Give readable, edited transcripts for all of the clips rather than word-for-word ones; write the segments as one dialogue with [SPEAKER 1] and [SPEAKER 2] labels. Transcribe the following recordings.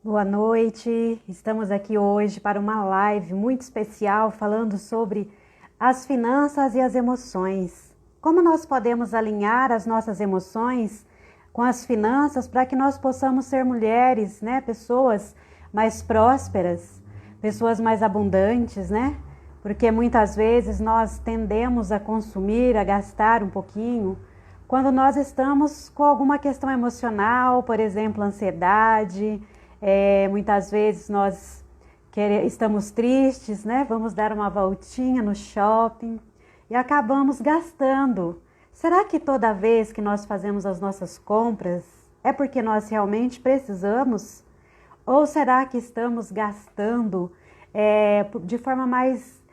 [SPEAKER 1] Boa noite, estamos aqui hoje para uma live muito especial falando sobre as finanças e as emoções. Como nós podemos alinhar as nossas emoções com as finanças para que nós possamos ser mulheres, né? Pessoas mais prósperas, pessoas mais abundantes, né? Porque muitas vezes nós tendemos a consumir, a gastar um pouquinho, quando nós estamos com alguma questão emocional, por exemplo, ansiedade. Muitas vezes nós estamos tristes, né? Vamos dar uma voltinha no shopping e acabamos gastando. Será que toda vez que nós fazemos as nossas compras é porque nós realmente precisamos? Ou será que estamos gastando de forma mais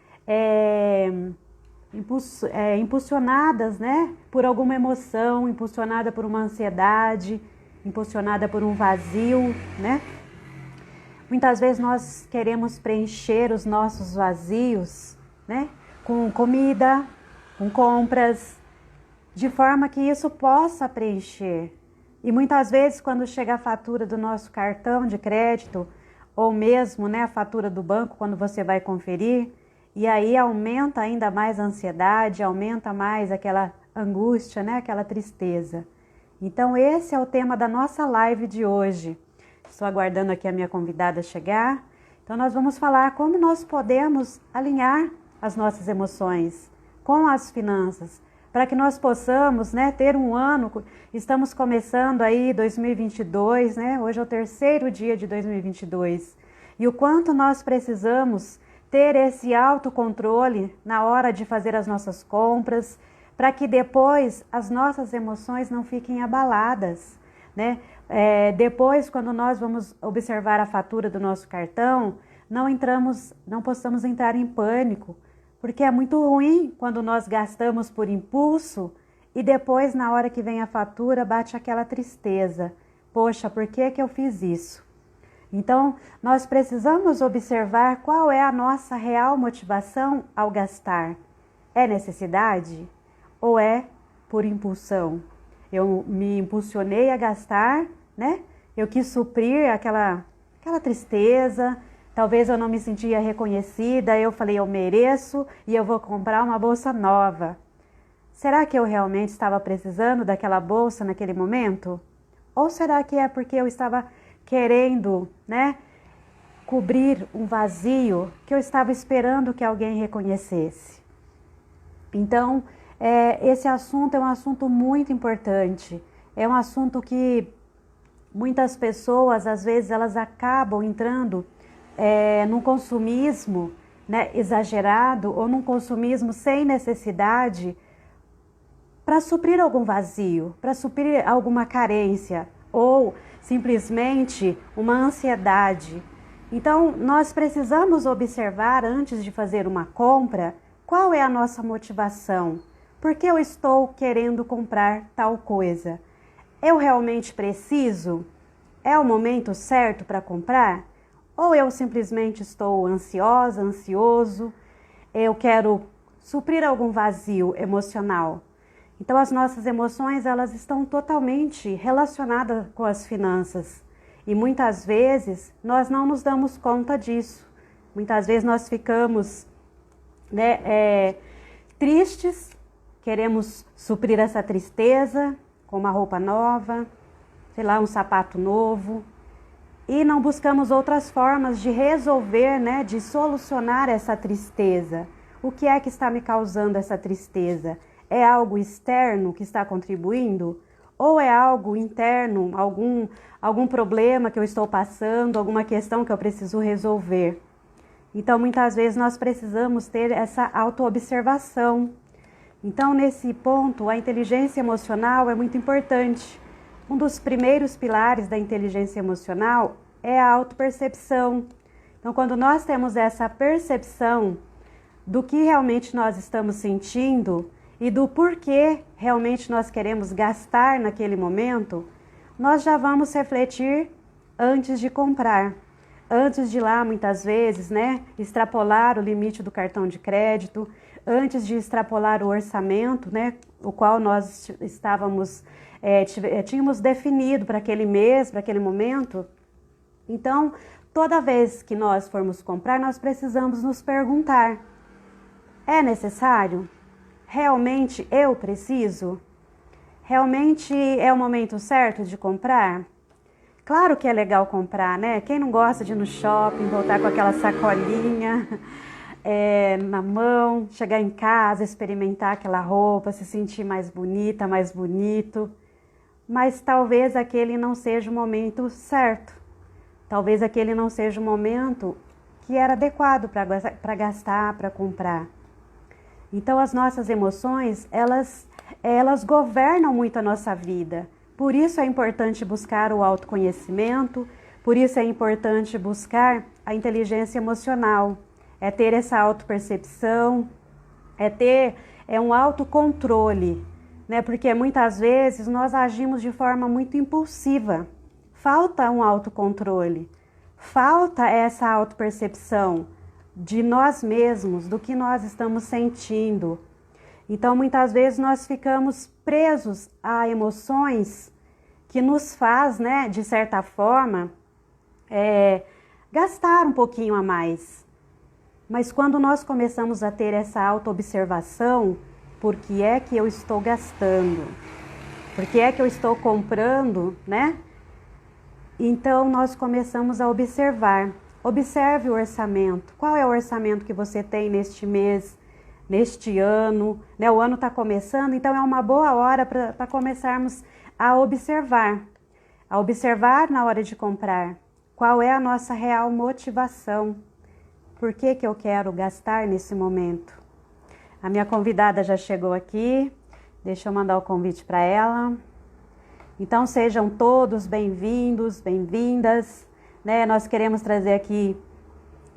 [SPEAKER 1] impulsionadas, né? Por alguma emoção, impulsionada por uma ansiedade, impulsionada por um vazio, né? Muitas vezes nós queremos preencher os nossos vazios, né? Com comida, com compras, de forma que isso possa preencher. E muitas vezes quando chega a fatura do nosso cartão de crédito, ou mesmo, né, a fatura do banco, quando você vai conferir, e aí aumenta ainda mais a ansiedade, aumenta mais aquela angústia, né, aquela tristeza. Então esse é o tema da nossa live de hoje. Estou aguardando aqui a minha convidada chegar. Então nós vamos falar como nós podemos alinhar as nossas emoções com as finanças, para que nós possamos, né, ter um ano. Estamos começando aí 2022, né? Hoje é o terceiro dia de 2022. E o quanto nós precisamos ter esse autocontrole na hora de fazer as nossas compras, para que depois as nossas emoções não fiquem abaladas, né? Depois, quando nós vamos observar a fatura do nosso cartão, não possamos entrar em pânico, porque é muito ruim quando nós gastamos por impulso e depois, na hora que vem a fatura, bate aquela tristeza. Poxa, por que eu fiz isso? Então, nós precisamos observar qual é a nossa real motivação ao gastar. É necessidade ou é por impulsão? Eu me impulsionei a gastar, né? Eu quis suprir aquela tristeza, talvez eu não me sentia reconhecida, eu falei, eu mereço e eu vou comprar uma bolsa nova. Será que eu realmente estava precisando daquela bolsa naquele momento? Ou será que é porque eu estava querendo, né, cobrir um vazio que eu estava esperando que alguém reconhecesse? Então, esse assunto é um assunto muito importante. É um assunto que muitas pessoas, às vezes, elas acabam entrando num consumismo, né, exagerado ou num consumismo sem necessidade para suprir algum vazio, para suprir alguma carência ou simplesmente uma ansiedade. Então, nós precisamos observar antes de fazer uma compra qual é a nossa motivação. Por que eu estou querendo comprar tal coisa? Eu realmente preciso? É o momento certo para comprar? Ou eu simplesmente estou ansiosa, ansioso? Eu quero suprir algum vazio emocional? Então as nossas emoções, elas estão totalmente relacionadas com as finanças. E muitas vezes nós não nos damos conta disso. Muitas vezes nós ficamos, né, tristes, queremos suprir essa tristeza com uma roupa nova, sei lá, um sapato novo, e não buscamos outras formas de resolver, né, de solucionar essa tristeza. O que é que está me causando essa tristeza? É algo externo que está contribuindo? Ou é algo interno, algum problema que eu estou passando, alguma questão que eu preciso resolver? Então, muitas vezes nós precisamos ter essa autoobservação. Então, nesse ponto, a inteligência emocional é muito importante. Um dos primeiros pilares da inteligência emocional é a autopercepção. Então, quando nós temos essa percepção do que realmente nós estamos sentindo e do porquê realmente nós queremos gastar naquele momento, nós já vamos refletir antes de comprar. Antes de ir lá, muitas vezes, né, extrapolar o limite do cartão de crédito, antes de extrapolar o orçamento, né, o qual nós tínhamos definido para aquele mês, para aquele momento. Então, toda vez que nós formos comprar, nós precisamos nos perguntar: é necessário? Realmente eu preciso? Realmente é o momento certo de comprar? Claro que é legal comprar, né? Quem não gosta de ir no shopping, voltar com aquela sacolinha na mão, chegar em casa, experimentar aquela roupa, se sentir mais bonita, mais bonito. Mas talvez aquele não seja o momento certo. Talvez aquele não seja o momento que era adequado para gastar, para comprar. Então as nossas emoções, elas governam muito a nossa vida. Por isso é importante buscar o autoconhecimento, por isso é importante buscar a inteligência emocional. É ter essa autopercepção, é ter um autocontrole, né? Porque muitas vezes nós agimos de forma muito impulsiva. Falta um autocontrole, falta essa autopercepção de nós mesmos, do que nós estamos sentindo. Então, muitas vezes nós ficamos presos a emoções que nos faz, né, de certa forma, gastar um pouquinho a mais. Mas quando nós começamos a ter essa auto-observação, por que é que eu estou gastando? Por que é que eu estou comprando, né? Então, nós começamos a observar. Observe o orçamento. Qual é o orçamento que você tem neste mês, neste ano? Né? O ano está começando, então é uma boa hora para começarmos a observar. A observar na hora de comprar. Qual é a nossa real motivação? Por que que eu quero gastar nesse momento? A minha convidada já chegou aqui. Deixa eu mandar o convite para ela. Então sejam todos bem-vindos, bem-vindas. Né? Nós queremos trazer aqui,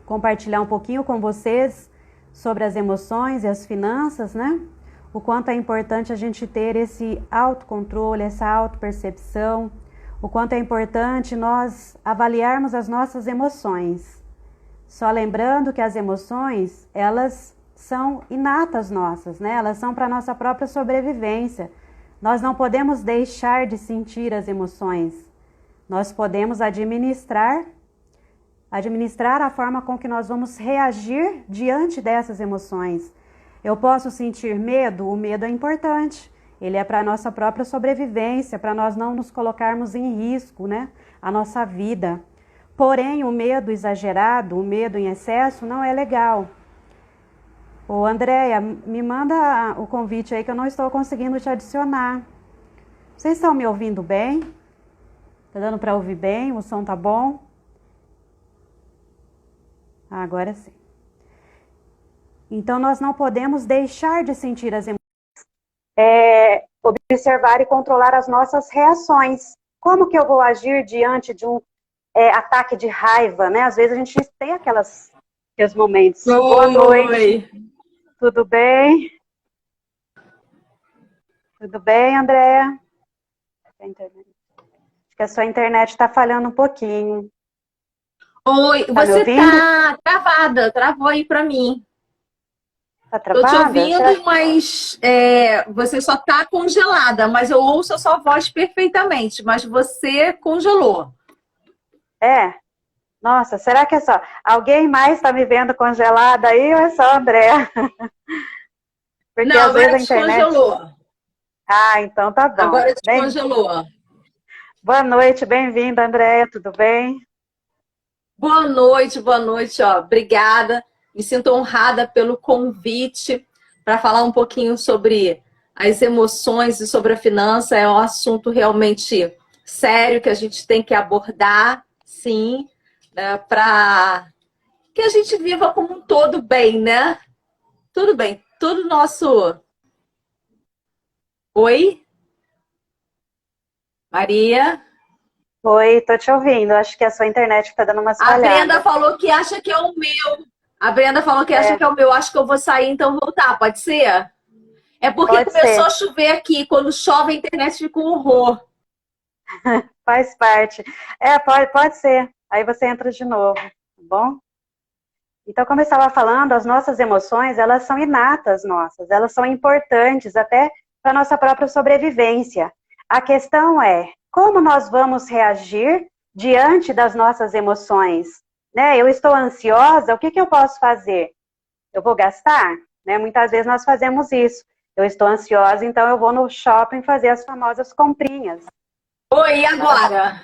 [SPEAKER 1] compartilhar um pouquinho com vocês sobre as emoções e as finanças, né? O quanto é importante a gente ter esse autocontrole, essa autopercepção, o quanto é importante nós avaliarmos as nossas emoções. Só lembrando que as emoções, elas são inatas nossas, né? Elas são para a nossa própria sobrevivência. Nós não podemos deixar de sentir as emoções. Nós podemos administrar a forma com que nós vamos reagir diante dessas emoções. Eu posso sentir medo? O medo é importante. Ele é para a nossa própria sobrevivência, para nós não nos colocarmos em risco, né? A nossa vida. Porém, o medo exagerado, o medo em excesso, não é legal. Ô, Andréia, me manda o convite aí que eu não estou conseguindo te adicionar. Vocês estão me ouvindo bem? Tá dando para ouvir bem? O som tá bom? Agora sim. Então, nós não podemos deixar de sentir as emoções. Observar e controlar as nossas reações. Como que eu vou agir diante de um ataque de raiva, né? Às vezes a gente tem aqueles momentos.
[SPEAKER 2] Oi.
[SPEAKER 1] Boa noite. Tudo bem? Tudo bem, Andréa? Acho que a sua internet está falhando um pouquinho.
[SPEAKER 2] Oi,
[SPEAKER 1] tá
[SPEAKER 2] você tá travada, travou aí para mim.
[SPEAKER 1] Tá travada?
[SPEAKER 2] Tô te ouvindo, mas você só tá congelada, mas eu ouço a sua voz perfeitamente, mas você congelou.
[SPEAKER 1] Nossa, será que é só? Alguém mais está me vendo congelada aí ou é só a Andréa? Porque
[SPEAKER 2] não,
[SPEAKER 1] às vezes a
[SPEAKER 2] internet
[SPEAKER 1] internet...
[SPEAKER 2] descongelou.
[SPEAKER 1] Ah, então tá bom.
[SPEAKER 2] Agora descongelou.
[SPEAKER 1] Boa noite, bem-vinda, Andréa, tudo bem?
[SPEAKER 2] Boa noite, ó. Obrigada. Me sinto honrada pelo convite para falar um pouquinho sobre as emoções e sobre a finança. É um assunto realmente sério que a gente tem que abordar, sim, né, para que a gente viva como um todo bem, né? Tudo bem, tudo nosso... Oi? Maria?
[SPEAKER 1] Oi, tô te ouvindo. Acho que a sua internet tá dando umas falhadas.
[SPEAKER 2] A Brenda falou que acha que é o meu. A Brenda falou que acha que é o meu. Acho que eu vou sair, então voltar. Pode ser? É porque começou a chover aqui. Quando chove, a internet fica um horror.
[SPEAKER 1] Faz parte. Pode ser. Aí você entra de novo, tá bom? Então, como eu estava falando, as nossas emoções, elas são inatas nossas. Elas são importantes até para a nossa própria sobrevivência. A questão é como nós vamos reagir diante das nossas emoções, né? Eu estou ansiosa, o que eu posso fazer? Eu vou gastar? Né? Muitas vezes nós fazemos isso. Eu estou ansiosa, então eu vou no shopping fazer as famosas comprinhas.
[SPEAKER 2] Oi, e agora?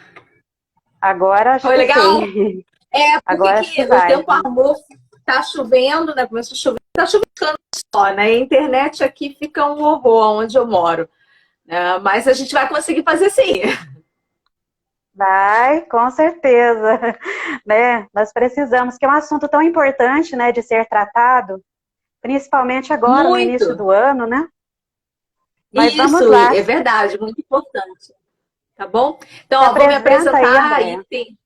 [SPEAKER 1] Agora acho
[SPEAKER 2] Foi
[SPEAKER 1] que
[SPEAKER 2] legal?
[SPEAKER 1] sim.
[SPEAKER 2] É, porque
[SPEAKER 1] Agora acho
[SPEAKER 2] que
[SPEAKER 1] que
[SPEAKER 2] o
[SPEAKER 1] vai.
[SPEAKER 2] tempo amor tá chovendo, né? Começou a chover, tá chovendo só, né? A internet aqui fica um horror onde eu moro. Né? Mas a gente vai conseguir fazer sim.
[SPEAKER 1] Vai, com certeza. Né? Nós precisamos, que é um assunto tão importante, né, de ser tratado, principalmente agora no início
[SPEAKER 2] Muito.
[SPEAKER 1] do ano, né? Mas vamos
[SPEAKER 2] Isso,
[SPEAKER 1] lá.
[SPEAKER 2] é verdade, muito importante. Tá bom? Então,
[SPEAKER 1] Se
[SPEAKER 2] ó, vou me
[SPEAKER 1] apresenta aí,
[SPEAKER 2] apresentar aí.
[SPEAKER 1] Andréia.
[SPEAKER 2] Tem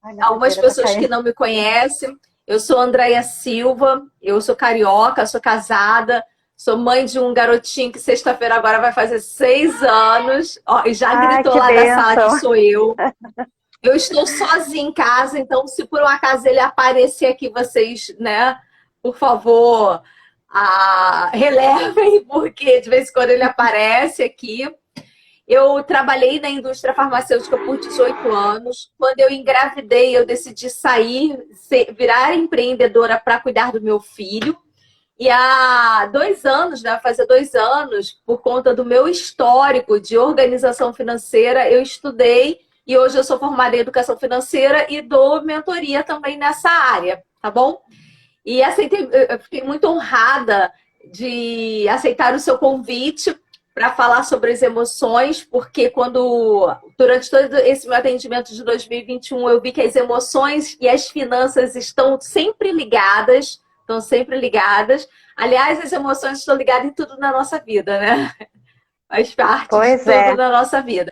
[SPEAKER 1] Ai, minha
[SPEAKER 2] algumas
[SPEAKER 1] carteira tá
[SPEAKER 2] pessoas que
[SPEAKER 1] caindo.
[SPEAKER 2] não me conhecem. Eu sou Andréia Silva, eu sou carioca, sou casada, sou mãe de um garotinho que sexta-feira agora vai fazer 6 anos. Ó, e já
[SPEAKER 1] Ai,
[SPEAKER 2] gritou
[SPEAKER 1] que
[SPEAKER 2] lá da sala que
[SPEAKER 1] bênção.
[SPEAKER 2] sou eu. Eu estou sozinha em casa, então se por um acaso ele aparecer aqui, vocês, né, por favor, relevem, porque de vez em quando ele aparece aqui. Eu trabalhei na indústria farmacêutica por 18 anos. Quando eu engravidei, eu decidi sair, virar empreendedora para cuidar do meu filho. E há 2 anos, né, fazer 2 anos, por conta do meu histórico de organização financeira, eu estudei e hoje eu sou formada em educação financeira e dou mentoria também nessa área, tá bom? E aceitei, eu fiquei muito honrada de aceitar o seu convite para falar sobre as emoções, porque durante todo esse meu atendimento de 2021, eu vi que as emoções e as finanças estão sempre ligadas. Aliás, as emoções estão ligadas em tudo na nossa vida, né? Faz parte de
[SPEAKER 1] Pois
[SPEAKER 2] tudo
[SPEAKER 1] é.
[SPEAKER 2] na nossa vida.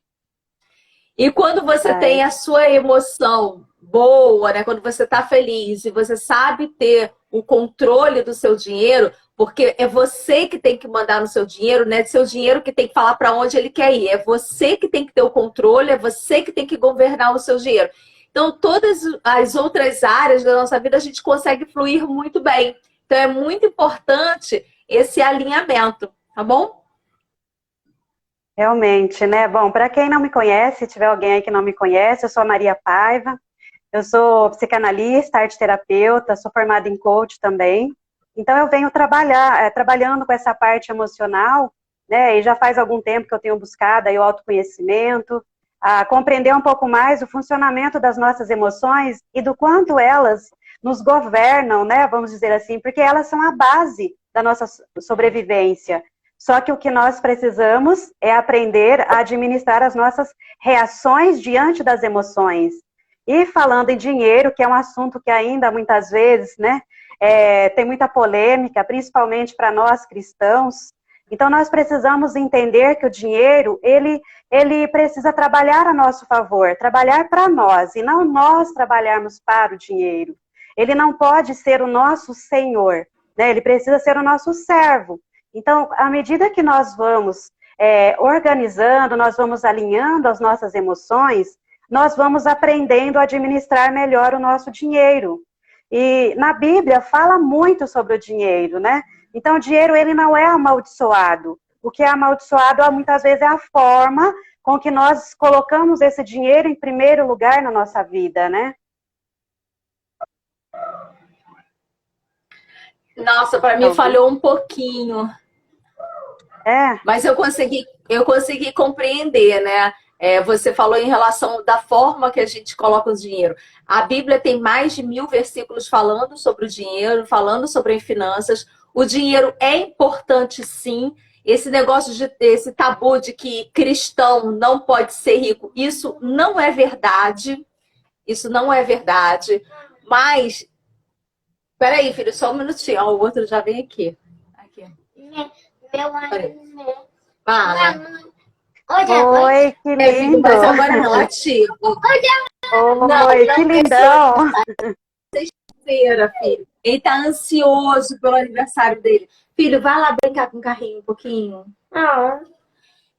[SPEAKER 2] E quando você tem
[SPEAKER 1] Ai,
[SPEAKER 2] a sua emoção boa, né? Quando você está feliz e você sabe ter o controle do seu dinheiro, porque é você que tem que mandar no seu dinheiro, né? É seu dinheiro que tem que falar para onde ele quer ir. É você que tem que ter o controle, é você que tem que governar o seu dinheiro. Então, todas as outras áreas da nossa vida a gente consegue fluir muito bem. Então, é muito importante esse alinhamento, tá bom?
[SPEAKER 1] realmente, né? Bom, para quem não me conhece, se tiver alguém aí que não me conhece, eu sou a Maria Paiva. Eu sou psicanalista, arte terapeuta, sou formada em coach também. Então eu venho trabalhando com essa parte emocional, né? E já faz algum tempo que eu tenho buscado aí o autoconhecimento, a compreender um pouco mais o funcionamento das nossas emoções e do quanto elas nos governam, né? Vamos dizer assim, porque elas são a base da nossa sobrevivência. Só que o que nós precisamos é aprender a administrar as nossas reações diante das emoções. E falando em dinheiro, que é um assunto que ainda muitas vezes, né, tem muita polêmica, principalmente para nós cristãos. Então nós precisamos entender que o dinheiro, ele precisa trabalhar a nosso favor, trabalhar para nós, e não nós trabalharmos para o dinheiro. Ele não pode ser o nosso senhor, né? Ele precisa ser o nosso servo. Então, à medida que nós vamos organizando, nós vamos alinhando as nossas emoções, nós vamos aprendendo a administrar melhor o nosso dinheiro. E na Bíblia fala muito sobre o dinheiro, né? Então o dinheiro, ele não é amaldiçoado. O que é amaldiçoado muitas vezes é a forma com que nós colocamos esse dinheiro em primeiro lugar na nossa vida, né?
[SPEAKER 2] Nossa, para mim
[SPEAKER 1] Então,
[SPEAKER 2] falhou um pouquinho.
[SPEAKER 1] é,
[SPEAKER 2] Mas eu consegui compreender, né? Você falou em relação da forma que a gente coloca o dinheiro. A Bíblia tem mais de 1.000 versículos falando sobre o dinheiro, falando sobre as finanças. O dinheiro é importante, sim. Esse negócio esse tabu de que cristão não pode ser rico, isso não é verdade. Isso não é verdade. Mas, peraí, filho, só um minutinho. Ó, o outro já vem aqui. Aqui.
[SPEAKER 3] Meu
[SPEAKER 2] Peraí.
[SPEAKER 3] anime.
[SPEAKER 2] Fala.
[SPEAKER 1] oi, que
[SPEAKER 2] Filho,
[SPEAKER 1] lindo!
[SPEAKER 2] mas agora é relativo. Não,
[SPEAKER 1] Oi,
[SPEAKER 2] não
[SPEAKER 1] que
[SPEAKER 2] é só
[SPEAKER 1] lindão!
[SPEAKER 2] feira, filho. Ele tá ansioso pelo aniversário dele. Filho, vai lá brincar com o carrinho um pouquinho.
[SPEAKER 3] Não.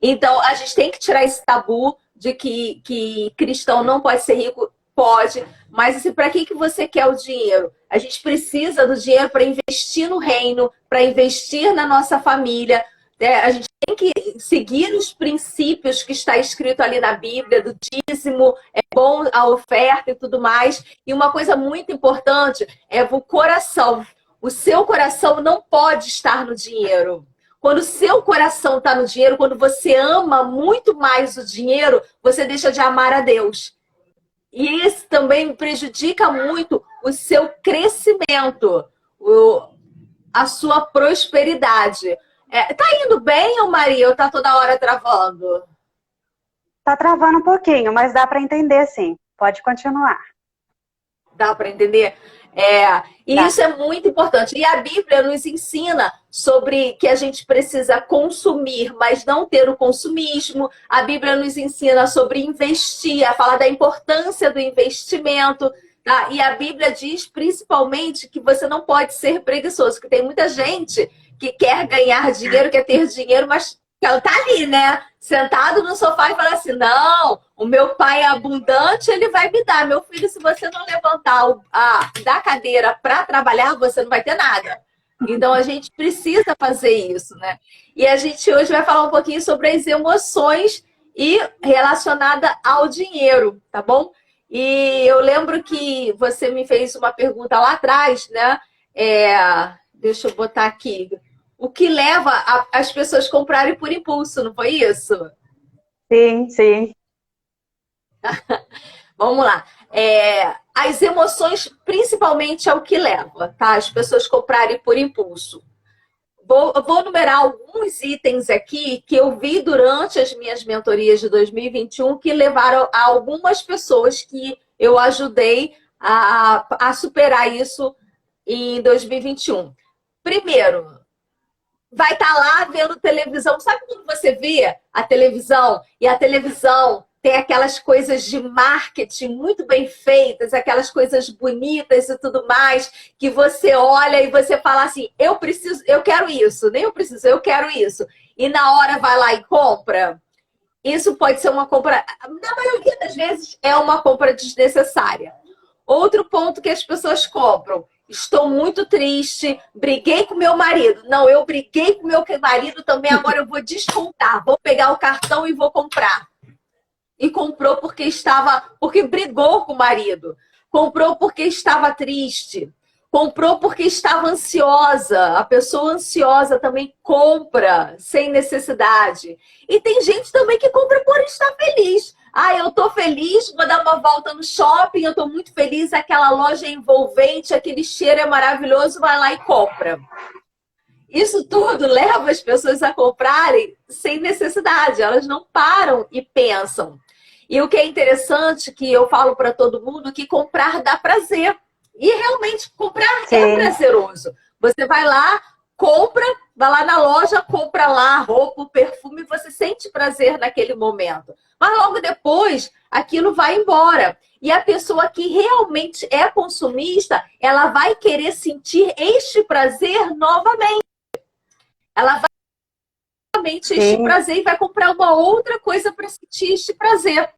[SPEAKER 2] Então, a gente tem que tirar esse tabu de que cristão não pode ser rico. Pode, mas assim, para que você quer o dinheiro? A gente precisa do dinheiro para investir no reino, para investir na nossa família. A gente tem que seguir os princípios que está escrito ali na Bíblia, do dízimo, é bom a oferta e tudo mais. E uma coisa muito importante é o coração. O seu coração não pode estar no dinheiro. Quando o seu coração está no dinheiro, quando você ama muito mais o dinheiro, você deixa de amar a Deus. E isso também prejudica muito o seu crescimento, a sua prosperidade. Tá indo bem, ô Maria, ou tá toda hora travando?
[SPEAKER 1] Tá travando um pouquinho, mas dá para entender, sim. Pode continuar.
[SPEAKER 2] Dá para entender? E isso é muito importante. E a Bíblia nos ensina sobre que a gente precisa consumir, mas não ter o consumismo. A Bíblia nos ensina sobre investir, a falar da importância do investimento. Tá? E a Bíblia diz principalmente que você não pode ser preguiçoso, porque tem muita gente que quer ganhar dinheiro, quer ter dinheiro, mas ela tá ali, né? Sentado no sofá e fala assim, não, o meu pai é abundante, ele vai me dar. Meu filho, se você não levantar da cadeira para trabalhar, você não vai ter nada. Então, a gente precisa fazer isso, né? E a gente hoje vai falar um pouquinho sobre as emoções e relacionada ao dinheiro, tá bom? E eu lembro que você me fez uma pergunta lá atrás, né? Deixa eu botar aqui. O que leva as pessoas a comprarem por impulso, não foi isso?
[SPEAKER 1] Sim, sim.
[SPEAKER 2] Vamos lá. As emoções, principalmente, é o que leva, tá? As pessoas comprarem por impulso. Vou numerar alguns itens aqui que eu vi durante as minhas mentorias de 2021 que levaram a algumas pessoas que eu ajudei a superar isso em 2021. Primeiro, vai estar lá vendo televisão. Sabe quando você vê a televisão e a televisão tem aquelas coisas de marketing muito bem feitas, aquelas coisas bonitas e tudo mais, que você olha e você fala assim, eu quero isso, nem eu preciso, eu quero isso. E na hora vai lá e compra. Isso pode ser uma compra, na maioria das vezes, é uma compra desnecessária. Outro ponto que as pessoas compram. Estou muito triste, briguei com meu marido. Não, eu briguei com meu marido também, agora eu vou descontar. Vou pegar o cartão e vou comprar. E comprou porque brigou com o marido. Comprou porque estava triste. Comprou porque estava ansiosa. A pessoa ansiosa também compra sem necessidade. E tem gente também que compra por estar feliz. Eu tô feliz, vou dar uma volta no shopping, eu tô muito feliz, aquela loja é envolvente, aquele cheiro é maravilhoso, vai lá e compra. Isso tudo leva as pessoas a comprarem sem necessidade, elas não param e pensam. E o que é interessante, que eu falo para todo mundo, que comprar dá prazer. E realmente comprar é prazeroso. Você vai lá, compra, vai lá na loja, compra lá roupa, perfume, você sente prazer naquele momento. Mas logo depois, aquilo vai embora. E a pessoa que realmente é consumista, ela vai querer sentir este prazer novamente. Ela vai novamente este prazer e vai comprar uma outra coisa para sentir este prazer.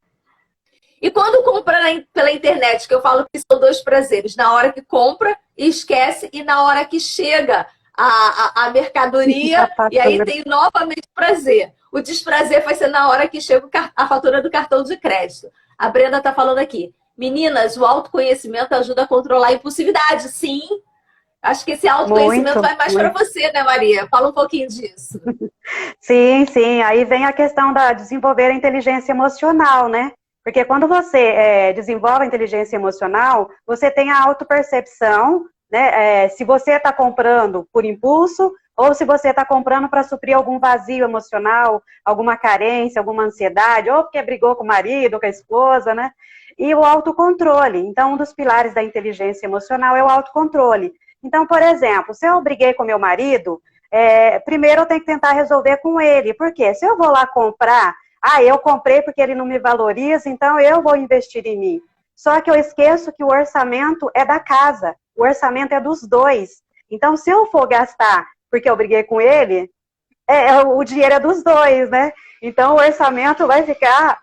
[SPEAKER 2] E quando compra pela internet, que eu falo que são dois prazeres, na hora que compra, esquece, e na hora que chega a mercadoria, e aí tem novamente prazer. O desprazer vai ser na hora que chega a fatura do cartão de crédito. A Brenda está falando aqui. Meninas, o autoconhecimento ajuda a controlar a impulsividade. Sim, acho que esse autoconhecimento vai mais para você, né, Maria? Fala um pouquinho disso.
[SPEAKER 1] Sim, sim. Aí vem a questão da desenvolver a inteligência emocional, né? Porque quando você desenvolve a inteligência emocional, você tem a autopercepção, né? Se você está comprando por impulso ou se você está comprando para suprir algum vazio emocional, alguma carência, alguma ansiedade, ou porque brigou com o marido, ou com a esposa, né? E o autocontrole. Então, um dos pilares da inteligência emocional é o autocontrole. Então, por exemplo, se eu briguei com meu marido, primeiro eu tenho que tentar resolver com ele. Por quê? Se eu vou lá comprar, eu comprei porque ele não me valoriza, então eu vou investir em mim. Só que eu esqueço que o orçamento é da casa, o orçamento é dos dois. Então, se eu for gastar porque eu briguei com ele, o dinheiro é dos dois, né? Então, o orçamento vai ficar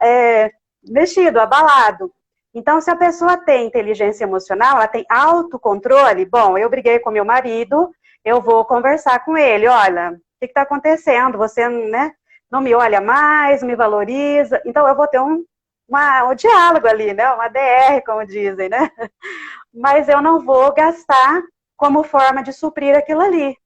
[SPEAKER 1] mexido, abalado. Então, se a pessoa tem inteligência emocional, ela tem autocontrole, bom, eu briguei com meu marido, eu vou conversar com ele, olha, que está acontecendo? Você, né, não me olha mais, não me valoriza. Então, eu vou ter um diálogo ali, né? Uma DR, como dizem, né? Mas eu não vou gastar como forma de suprir aquilo ali,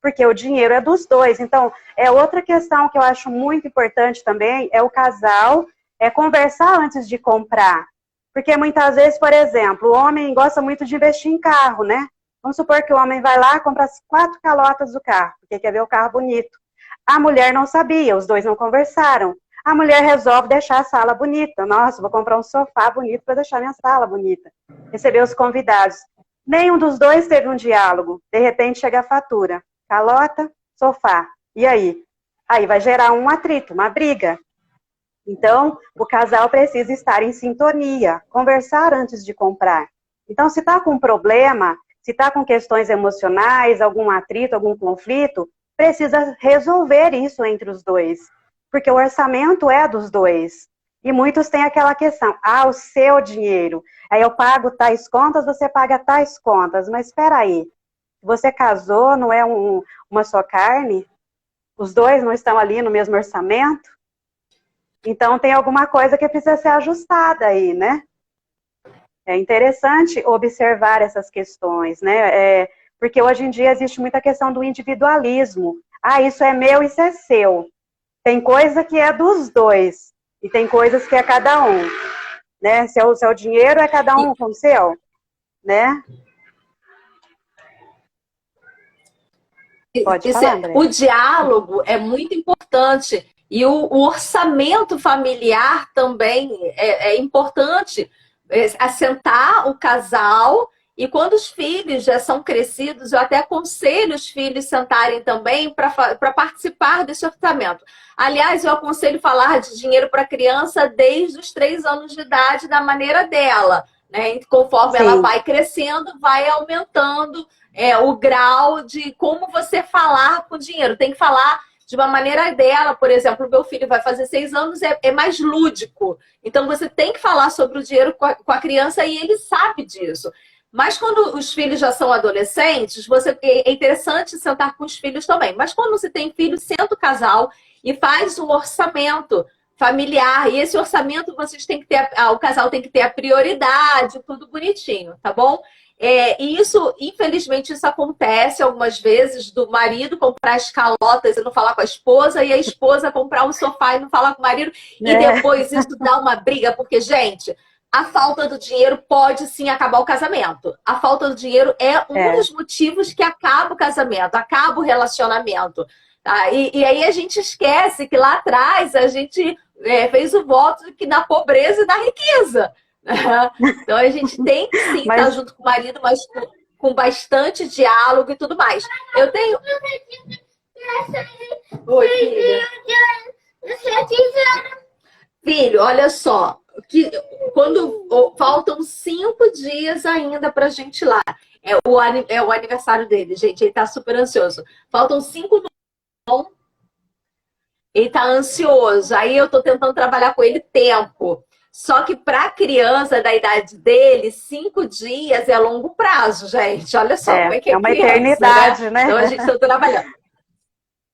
[SPEAKER 1] porque o dinheiro é dos dois. Então, é outra questão que eu acho muito importante também, é o casal conversar antes de comprar. Porque muitas vezes, por exemplo, o homem gosta muito de investir em carro, né? Vamos supor que o homem vai lá e compra as 4 calotas do carro, porque quer ver o carro bonito. A mulher não sabia, os dois não conversaram. A mulher resolve deixar a sala bonita. Nossa, vou comprar um sofá bonito para deixar minha sala bonita. Receber os convidados. Nenhum dos dois teve um diálogo. De repente chega a fatura. Calota, sofá. E aí? Aí vai gerar um atrito, uma briga. Então, o casal precisa estar em sintonia, conversar antes de comprar. Então, se está com um problema, se está com questões emocionais, algum atrito, algum conflito, precisa resolver isso entre os dois. Porque o orçamento é dos dois. E muitos têm aquela questão, o seu dinheiro. Aí eu pago tais contas, você paga tais contas. Mas espera aí, você casou, não é uma só carne? Os dois não estão ali no mesmo orçamento? Então tem alguma coisa que precisa ser ajustada aí, né? É interessante observar essas questões, né? Porque hoje em dia existe muita questão do individualismo. Isso é meu, isso é seu. Tem coisa que é dos dois e tem coisas que é cada um, né? Seu dinheiro é cada um com o seu, né? Pode falar, André.
[SPEAKER 2] O diálogo é muito importante e o orçamento familiar também é importante. Assentar o casal. E quando os filhos já são crescidos, eu até aconselho os filhos sentarem também para participar desse orçamento. Aliás, eu aconselho falar de dinheiro para criança desde os 3 anos de idade, da maneira dela, né? E conforme ela vai crescendo, vai aumentando o grau de como você falar com o dinheiro. Tem que falar de uma maneira dela. Por exemplo, meu filho vai fazer 6 anos, é mais lúdico. Então, você tem que falar sobre o dinheiro com a criança e ele sabe disso. Mas quando os filhos já são adolescentes, é interessante sentar com os filhos também. Mas quando você tem filho, senta o casal e faz um orçamento familiar. E esse orçamento vocês têm que ter, o casal tem que ter a prioridade, tudo bonitinho, tá bom? E isso, infelizmente, isso acontece algumas vezes, do marido comprar as calotas e não falar com a esposa, e a esposa comprar um sofá e não falar com o marido, e depois isso dá uma briga, porque, gente, a falta do dinheiro pode sim acabar o casamento. A falta do dinheiro é um dos motivos que acaba o casamento, acaba o relacionamento. Tá? E aí a gente esquece que lá atrás a gente fez o voto que na pobreza e na riqueza. Então a gente tem que sim estar junto com o marido, mas com bastante diálogo e tudo mais. Eu tenho. Oi, filha. Filho, olha só. Quando faltam 5 dias ainda pra gente ir lá. É o aniversário dele, gente. Ele tá super ansioso. Faltam 5 dias. Ele tá ansioso. Aí eu tô tentando trabalhar com ele tempo. Só que para criança da idade dele, 5 dias é longo prazo, gente. Olha só como é que é
[SPEAKER 1] uma
[SPEAKER 2] criança,
[SPEAKER 1] eternidade, né?
[SPEAKER 2] Então a gente está trabalhando.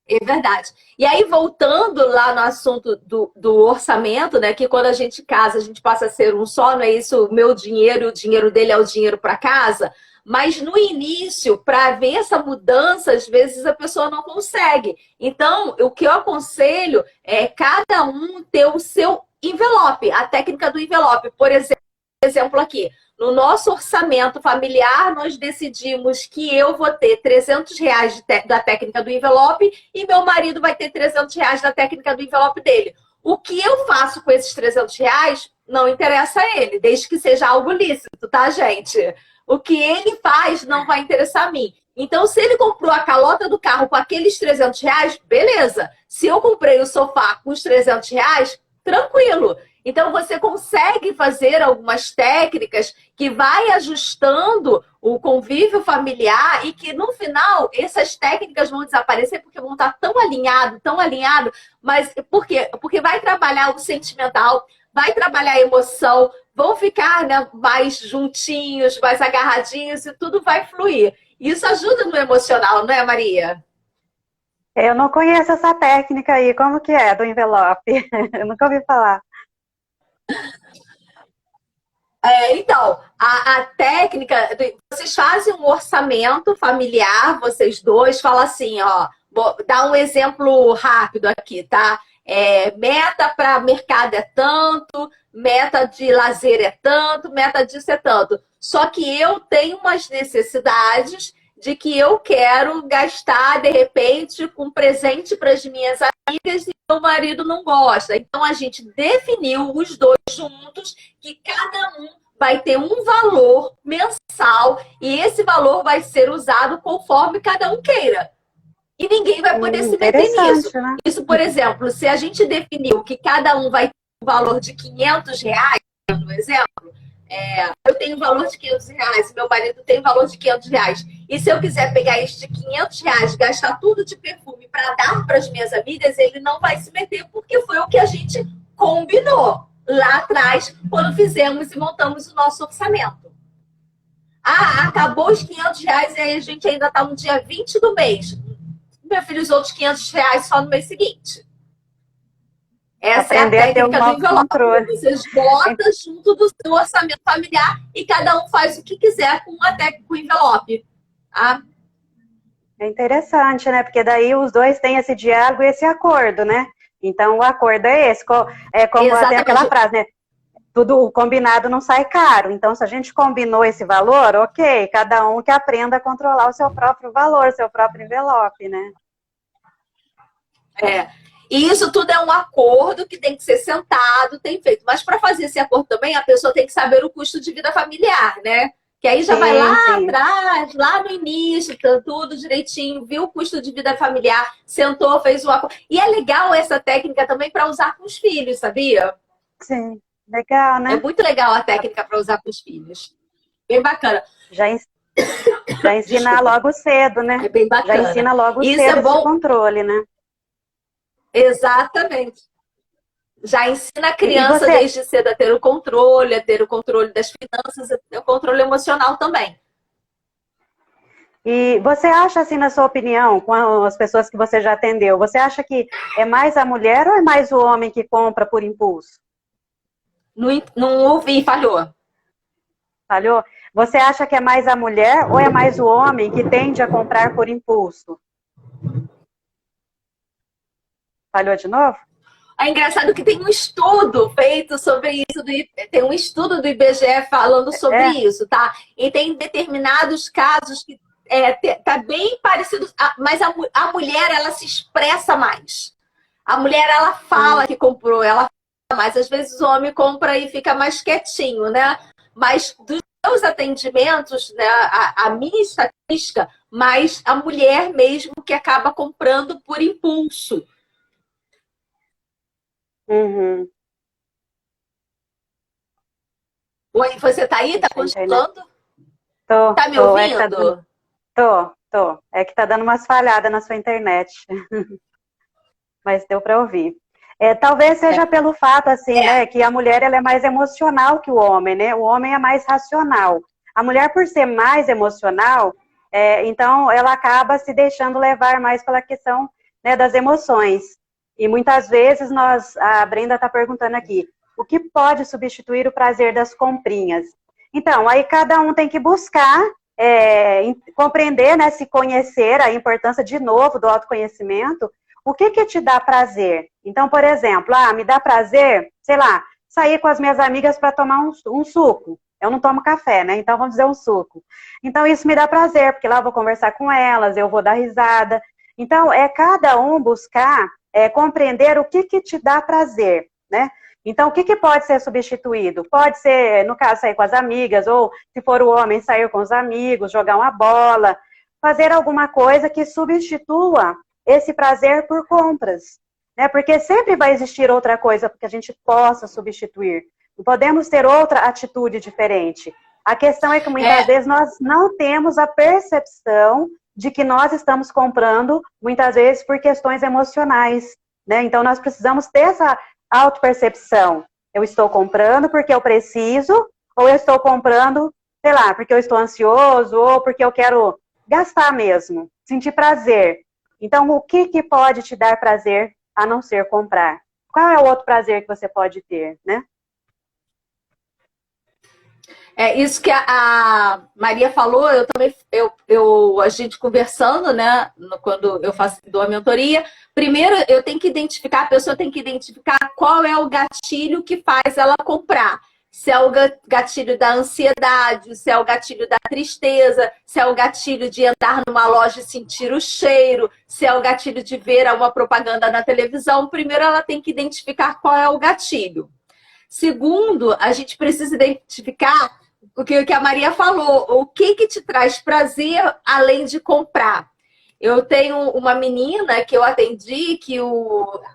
[SPEAKER 2] É verdade. E aí, voltando lá no assunto do orçamento, né? Que quando a gente casa, a gente passa a ser um só, não é isso? O meu dinheiro e o dinheiro dele é o dinheiro para casa. Mas no início, para ver essa mudança, às vezes a pessoa não consegue. Então, o que eu aconselho é cada um ter o seu envelope, a técnica do envelope. Por exemplo, aqui, no nosso orçamento familiar, nós decidimos que eu vou ter R$300 da técnica do envelope e meu marido vai ter R$300 da técnica do envelope dele. O que eu faço com esses R$300 não interessa a ele, desde que seja algo lícito, tá, gente? O que ele faz não vai interessar a mim. Então, se ele comprou a calota do carro com aqueles R$300, beleza. Se eu comprei o sofá com os R$300, tranquilo. Então, você consegue fazer algumas técnicas que vai ajustando o convívio familiar e que, no final, essas técnicas vão desaparecer porque vão estar tão alinhado. Mas por quê? Porque vai trabalhar o sentimental, vai trabalhar a emoção, vão ficar, né, mais juntinhos, mais agarradinhos e tudo vai fluir. Isso ajuda no emocional, não é, Maria?
[SPEAKER 1] Eu não conheço essa técnica aí, como que é, do envelope? Eu nunca ouvi falar.
[SPEAKER 2] Então, a técnica, vocês fazem um orçamento familiar, vocês dois, fala assim, ó, vou dar um exemplo rápido aqui, tá? Meta para mercado é tanto, meta de lazer é tanto, meta disso é tanto. Só que eu tenho umas necessidades de que eu quero gastar, de repente, com presente para as minhas amigas e meu marido não gosta. Então, a gente definiu os dois juntos que cada um vai ter um valor mensal e esse valor vai ser usado conforme cada um queira. E ninguém vai poder se meter nisso.
[SPEAKER 1] Né?
[SPEAKER 2] Isso, por exemplo, se a gente definiu que cada um vai ter um valor de R$ 500, no exemplo, eu tenho um valor de R$ 500, meu marido tem um valor de R$ 500. E se eu quiser pegar este R$ 500, gastar tudo de perfume para dar para as minhas amigas, ele não vai se meter, porque foi o que a gente combinou lá atrás, quando fizemos e montamos o nosso orçamento. Acabou os R$ 500 e aí a gente ainda está no dia 20 do mês. Meu filho usou os R$ 500 só no mês seguinte. Essa
[SPEAKER 1] aprender
[SPEAKER 2] é a técnica do envelope. Vocês botam junto do seu orçamento familiar e cada um faz o que quiser com o envelope. Tá?
[SPEAKER 1] É interessante, né? Porque daí os dois têm esse diálogo e esse acordo, né? Então o acordo é esse. É como até aquela frase, né? Tudo combinado não sai caro. Então, se a gente combinou esse valor, ok, cada um que aprenda a controlar o seu próprio valor, seu próprio envelope, né?
[SPEAKER 2] E isso tudo é um acordo que tem que ser sentado, tem feito. Mas para fazer esse acordo também, a pessoa tem que saber o custo de vida familiar, né? Que aí já vai lá atrás, lá no início, tudo direitinho, viu o custo de vida familiar, sentou, fez o acordo. E é legal essa técnica também para usar com os filhos, sabia?
[SPEAKER 1] Sim, legal, né?
[SPEAKER 2] É muito legal a técnica para usar com os filhos. Bem bacana.
[SPEAKER 1] Já ensina logo cedo, né?
[SPEAKER 2] É bem bacana.
[SPEAKER 1] Já ensina logo
[SPEAKER 2] isso
[SPEAKER 1] cedo
[SPEAKER 2] é bom.
[SPEAKER 1] Esse controle, né?
[SPEAKER 2] Exatamente. Já ensina a criança desde cedo a ter o controle das finanças, a ter o controle emocional também.
[SPEAKER 1] E você acha, assim, na sua opinião, com as pessoas que você já atendeu, você acha que é mais a mulher ou é mais o homem que compra por impulso?
[SPEAKER 2] Não ouvi, falhou.
[SPEAKER 1] Falhou? Você acha que é mais a mulher ou é mais o homem que tende a comprar por impulso? Falhou de novo?
[SPEAKER 2] É engraçado que tem um estudo feito sobre isso, tem um estudo do IBGE falando sobre isso, tá? E tem determinados casos que tá bem parecido, mas a mulher, ela se expressa mais. A mulher, ela fala que comprou, ela fala mais. Às vezes o homem compra e fica mais quietinho, né? Mas dos meus atendimentos, né, a minha estatística, mais a mulher mesmo que acaba comprando por impulso.
[SPEAKER 1] Uhum.
[SPEAKER 2] Oi, você tá aí? Tá continuando?
[SPEAKER 1] Tô.
[SPEAKER 2] Tá me ouvindo?
[SPEAKER 1] Tô. É que tá dando umas falhadas na sua internet. Mas deu para ouvir. Talvez seja pelo fato, assim, né, que a mulher ela é mais emocional que o homem, né? O homem é mais racional. A mulher, por ser mais emocional, então ela acaba se deixando levar mais pela questão, né, das emoções. E muitas vezes a Brenda está perguntando aqui, o que pode substituir o prazer das comprinhas? Então, aí cada um tem que buscar compreender, né, se conhecer, a importância, de novo, do autoconhecimento. O que te dá prazer? Então, por exemplo, me dá prazer, sei lá, sair com as minhas amigas para tomar um suco. Eu não tomo café, né? Então, vamos dizer um suco. Então, isso me dá prazer, porque lá eu vou conversar com elas, eu vou dar risada. Então, cada um buscar compreender o que te dá prazer, né? Então, o que pode ser substituído? Pode ser, no caso, sair com as amigas, ou se for o homem, sair com os amigos, jogar uma bola, fazer alguma coisa que substitua esse prazer por compras, né? Porque sempre vai existir outra coisa que a gente possa substituir. Não podemos ter outra atitude diferente. A questão é que muitas vezes nós não temos a percepção de que nós estamos comprando, muitas vezes, por questões emocionais, né? Então, nós precisamos ter essa autopercepção. Eu estou comprando porque eu preciso, ou eu estou comprando, sei lá, porque eu estou ansioso, ou porque eu quero gastar mesmo, sentir prazer. Então, o que pode te dar prazer a não ser comprar? Qual é o outro prazer que você pode ter, né?
[SPEAKER 2] É isso que a Maria falou, eu também, a gente conversando, né, quando eu dou a mentoria, primeiro eu tenho que identificar, a pessoa tem que identificar qual é o gatilho que faz ela comprar. Se é o gatilho da ansiedade, se é o gatilho da tristeza, se é o gatilho de entrar numa loja e sentir o cheiro, se é o gatilho de ver uma propaganda na televisão. Primeiro ela tem que identificar qual é o gatilho. Segundo, a gente precisa identificar o que a Maria falou, o que te traz prazer além de comprar. Eu tenho uma menina que eu atendi que,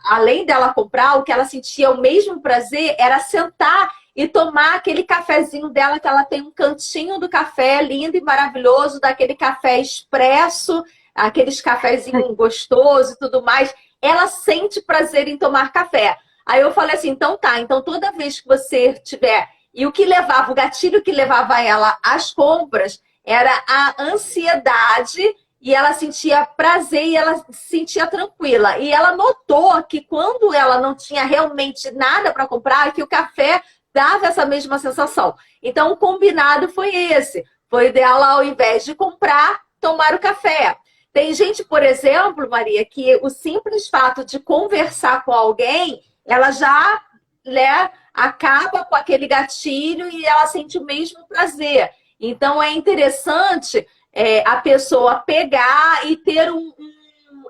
[SPEAKER 2] além dela comprar, o que ela sentia o mesmo prazer era sentar e tomar aquele cafezinho dela, que ela tem um cantinho do café lindo e maravilhoso, daquele café expresso, aqueles cafezinhos gostosos e tudo mais. Ela sente prazer em tomar café. Aí eu falei assim, então tá, então toda vez que você tiver... E o gatilho que levava ela às compras era a ansiedade, e ela sentia prazer e ela se sentia tranquila. E ela notou que quando ela não tinha realmente nada para comprar, que o café dava essa mesma sensação. Então o combinado foi esse. Foi dela, ao invés de comprar, tomar o café. Tem gente, por exemplo, Maria, que o simples fato de conversar com alguém, ela já, né, acaba com aquele gatilho e ela sente o mesmo prazer. Então é interessante a pessoa pegar e ter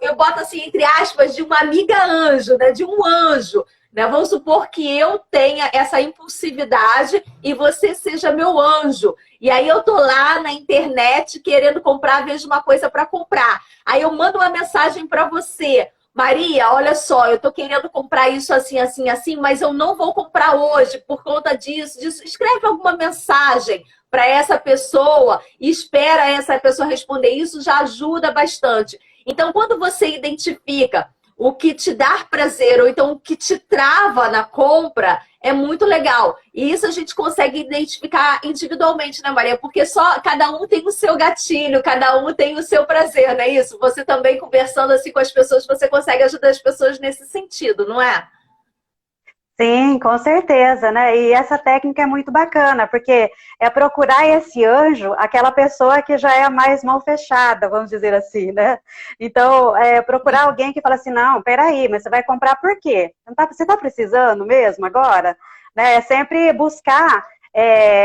[SPEAKER 2] eu boto assim, entre aspas, de uma amiga anjo, né, de um anjo. Né? Vamos supor que eu tenha essa impulsividade e você seja meu anjo. E aí eu tô lá na internet querendo comprar, vejo uma coisa para comprar. Aí eu mando uma mensagem para você. Maria, olha só, eu tô querendo comprar isso assim, assim, assim, mas eu não vou comprar hoje por conta disso, disso. Escreve alguma mensagem para essa pessoa e espera essa pessoa responder. Isso já ajuda bastante. Então, quando você identifica o que te dá prazer, ou então o que te trava na compra, é muito legal. E isso a gente consegue identificar individualmente, né, Maria? Porque só cada um tem o seu gatilho, cada um tem o seu prazer, não é isso? Você também, conversando assim com as pessoas, você consegue ajudar as pessoas nesse sentido, não é?
[SPEAKER 1] Sim, com certeza, né? E essa técnica é muito bacana, porque é procurar esse anjo, aquela pessoa que já é mais mal fechada, vamos dizer assim, né? Então, procurar alguém que fala assim, não, peraí, mas você vai comprar por quê? Você tá precisando mesmo agora? Né? É sempre buscar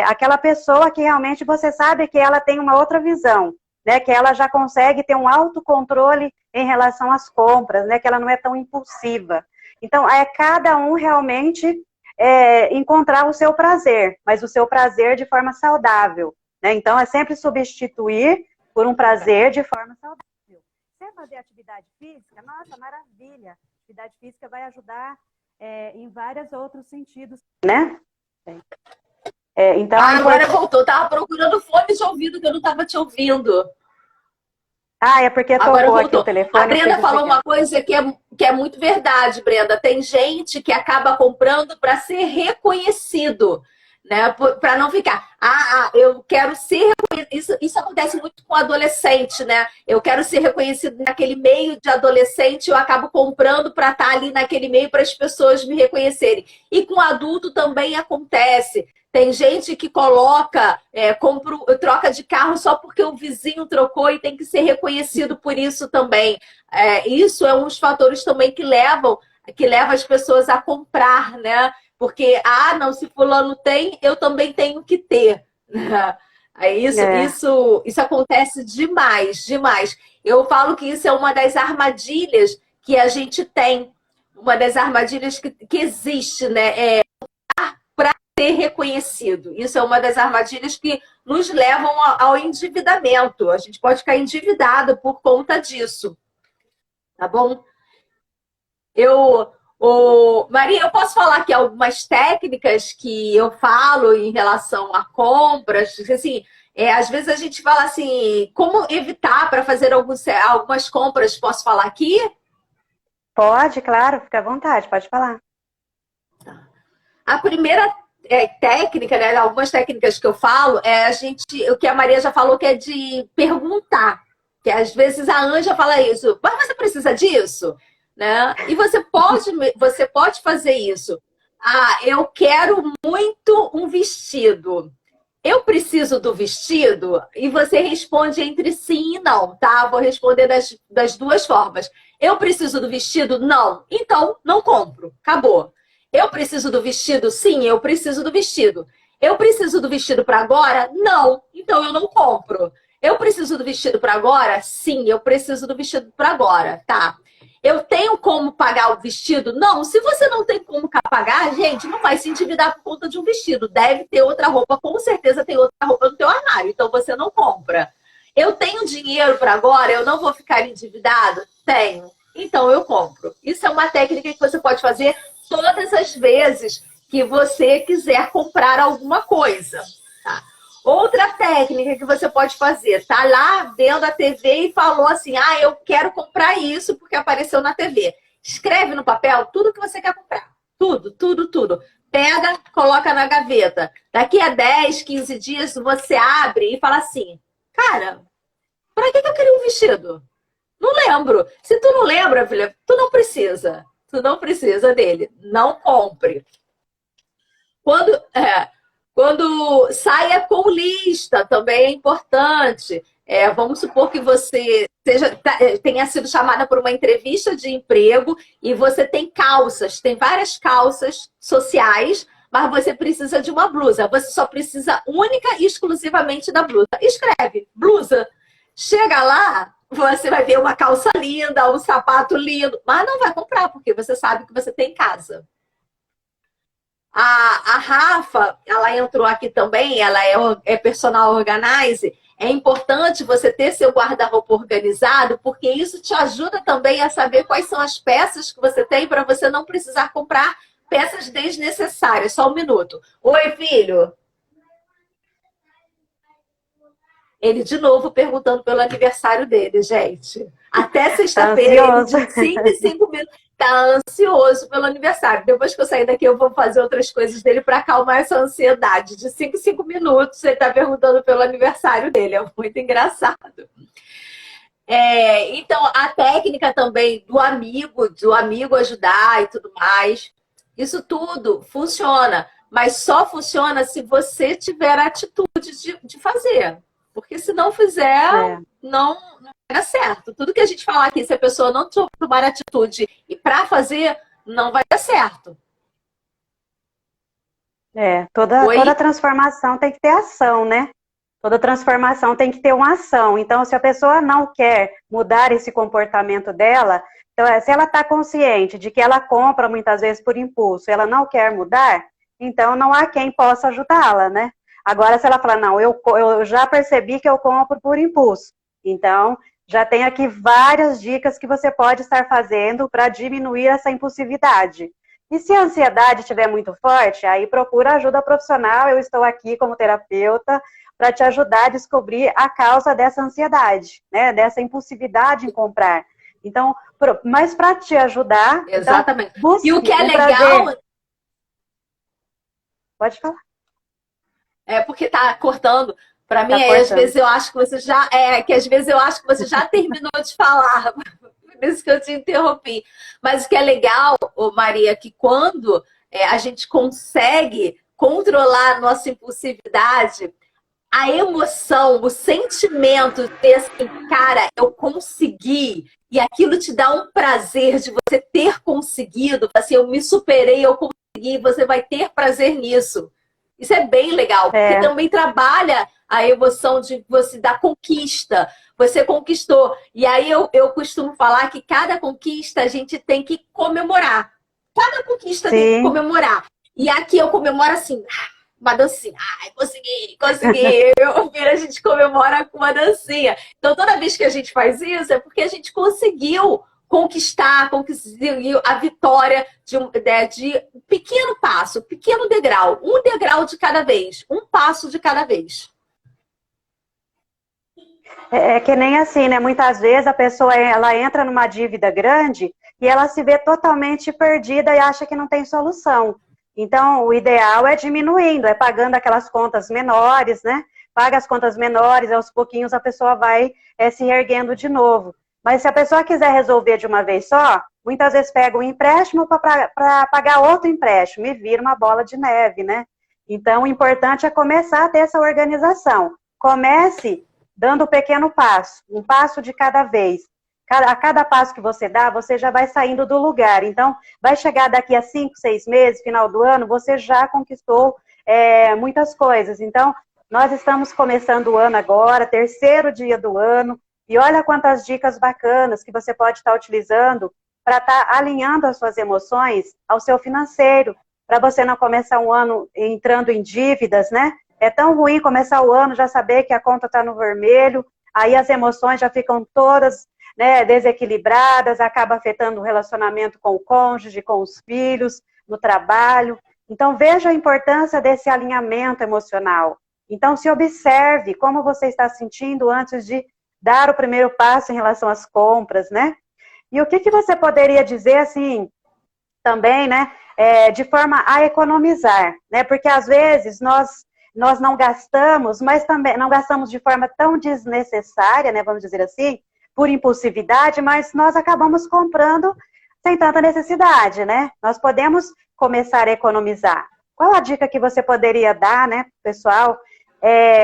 [SPEAKER 1] aquela pessoa que realmente você sabe que ela tem uma outra visão, né? Que ela já consegue ter um autocontrole em relação às compras, né? Que ela não é tão impulsiva. Então, é cada um realmente encontrar o seu prazer, mas o seu prazer de forma saudável, né? Então, é sempre substituir por um prazer de forma saudável. Você fazer atividade física? Nossa, maravilha! Atividade física vai ajudar em vários outros sentidos, né? Então,
[SPEAKER 2] agora voltou. Eu tava procurando fone de ouvido que eu não estava te ouvindo.
[SPEAKER 1] É porque
[SPEAKER 2] agora
[SPEAKER 1] tocou
[SPEAKER 2] voltou.
[SPEAKER 1] aqui o telefone.
[SPEAKER 2] A Brenda falou uma coisa que é muito verdade, Brenda. Tem gente que acaba comprando para ser reconhecido, né? Para não ficar, eu quero ser reconhecido. Isso acontece muito com adolescente, né? Eu quero ser reconhecido naquele meio de adolescente, eu acabo comprando para estar ali naquele meio para as pessoas me reconhecerem. E com adulto também acontece. Tem gente que troca de carro só porque o vizinho trocou e tem que ser reconhecido por isso também. Isso é um dos fatores também que leva as pessoas a comprar, né? Porque, não, se fulano tem, eu também tenho que ter. Isso acontece demais, demais. Eu falo que isso é uma das armadilhas que a gente tem. Uma das armadilhas que existe, né? Ser reconhecido. Isso é uma das armadilhas que nos levam ao endividamento. A gente pode ficar endividado por conta disso. Tá bom? Maria, eu posso falar aqui algumas técnicas que eu falo em relação a compras. Assim, às vezes a gente fala assim, como evitar para fazer algumas compras. Posso falar aqui?
[SPEAKER 1] Pode, claro, fica à vontade, pode falar.
[SPEAKER 2] A primeira técnica, né? Algumas técnicas que eu falo, o que a Maria já falou, que é de perguntar. Que às vezes a Anja fala isso, mas você precisa disso? Né? E você pode fazer isso. Ah, eu quero muito um vestido. Eu preciso do vestido? E você responde entre sim e não, tá? Vou responder das duas formas. Eu preciso do vestido? Não. Então, não compro. Acabou. Eu preciso do vestido? Sim, eu preciso do vestido. Eu preciso do vestido para agora? Não. Então, eu não compro. Eu preciso do vestido para agora? Sim, eu preciso do vestido para agora. Tá. Eu tenho como pagar o vestido? Não. Se você não tem como pagar, gente, não vai se endividar por conta de um vestido. Deve ter outra roupa, com certeza tem outra roupa no teu armário. Então você não compra. Eu tenho dinheiro para agora, eu não vou ficar endividado? Tenho. Então eu compro. Isso é uma técnica que você pode fazer todas as vezes que você quiser comprar alguma coisa. Tá? Outra técnica que você pode fazer, tá lá vendo a TV e falou assim, ah, eu quero comprar isso porque apareceu na TV. Escreve no papel tudo que você quer comprar. Tudo, tudo, tudo. Pega, coloca na gaveta. Daqui a 10, 15 dias você abre e fala assim, cara, pra que eu queria um vestido? Não lembro. Se tu não lembra, filha, tu não precisa. Tu não precisa dele. Não compre. Quando saia com lista, também é importante. Vamos supor que você tenha sido chamada por uma entrevista de emprego e você tem calças, tem várias calças sociais, mas você precisa de uma blusa. Você só precisa única e exclusivamente da blusa. Escreve, blusa. Chega lá, você vai ver uma calça linda, um sapato lindo, mas não vai comprar, porque você sabe que você tem em casa. A Rafa, ela entrou aqui também, ela é personal organizer. É importante você ter seu guarda-roupa organizado, porque isso te ajuda também a saber quais são as peças que você tem para você não precisar comprar peças desnecessárias. Só um minuto. Oi, filho. Ele de novo perguntando pelo aniversário dele, gente. Até sexta-feira, de 5 em 5 minutos. Tá ansioso pelo aniversário. Depois que eu sair daqui, eu vou fazer outras coisas dele para acalmar essa ansiedade. De 5 em 5 minutos, ele tá perguntando pelo aniversário dele. É muito engraçado. Então, a técnica também do amigo ajudar e tudo mais, isso tudo funciona. Mas só funciona se você tiver a atitude de fazer. Porque se não fizer, não vai dar certo. Tudo que a gente falar aqui, se a pessoa não tomar atitude e para fazer, não vai dar certo.
[SPEAKER 1] Toda transformação tem que ter ação, né? Toda transformação tem que ter uma ação. Então, se a pessoa não quer mudar esse comportamento dela, então, se ela está consciente de que ela compra muitas vezes por impulso, ela não quer mudar, então não há quem possa ajudá-la, né? Agora, se ela falar, não, eu já percebi que eu compro por impulso. Então, já tem aqui várias dicas que você pode estar fazendo para diminuir essa impulsividade. E se a ansiedade estiver muito forte, aí procura ajuda profissional. Eu estou aqui como terapeuta para te ajudar a descobrir a causa dessa ansiedade, né? Dessa impulsividade em comprar. Então, mas para te ajudar...
[SPEAKER 2] Exatamente.
[SPEAKER 1] Então,
[SPEAKER 2] e o que é legal...
[SPEAKER 1] Pode falar.
[SPEAKER 2] Porque tá cortando. Para mim, às vezes eu acho que você já... às vezes eu acho que você já terminou de falar. Por isso que eu te interrompi. Mas o que é legal, Maria, que quando a gente consegue controlar a nossa impulsividade, a emoção, o sentimento de assim, cara, eu consegui. E aquilo te dá um prazer de você ter conseguido. Assim, eu me superei, eu consegui. Você vai ter prazer nisso. Isso é bem legal, porque também trabalha a emoção de você da conquista. Você conquistou. E aí eu costumo falar que cada conquista a gente tem que comemorar. Cada conquista tem que comemorar. E aqui eu comemoro assim, uma dancinha. Ai, consegui. A gente comemora com uma dancinha. Então toda vez que a gente faz isso é porque a gente conseguiu conseguiu a vitória de um pequeno passo, pequeno degrau, um degrau de cada vez, um passo de cada vez.
[SPEAKER 1] É que nem assim, né? Muitas vezes a pessoa ela entra numa dívida grande e ela se vê totalmente perdida e acha que não tem solução. Então, o ideal é diminuindo, é pagando aquelas contas menores, né? paga as contas menores, aos pouquinhos a pessoa vai se reerguendo de novo. Mas se a pessoa quiser resolver de uma vez só, muitas vezes pega um empréstimo para pagar outro empréstimo e vira uma bola de neve, né? Então, o importante é começar a ter essa organização. Comece dando um pequeno passo, um passo de cada vez. A cada passo que você dá, você já vai saindo do lugar. Então, vai chegar daqui a 5, 6 meses, final do ano, você já conquistou muitas coisas. Então, nós estamos começando o ano agora, terceiro dia do ano, e olha quantas dicas bacanas que você pode estar utilizando para estar alinhando as suas emoções ao seu financeiro, para você não começar um ano entrando em dívidas, né? É tão ruim começar o ano já saber que a conta está no vermelho, aí as emoções já ficam todas, né, desequilibradas, acaba afetando o relacionamento com o cônjuge, com os filhos, no trabalho. Então, veja a importância desse alinhamento emocional. Então, se observe como você está sentindo antes de dar o primeiro passo em relação às compras, né? E o que você poderia dizer, assim, também, né, de forma a economizar, né? Porque, às vezes, nós não gastamos, mas também não gastamos de forma tão desnecessária, né, vamos dizer assim, por impulsividade, mas nós acabamos comprando sem tanta necessidade, né? Nós podemos começar a economizar. Qual a dica que você poderia dar, né, pessoal?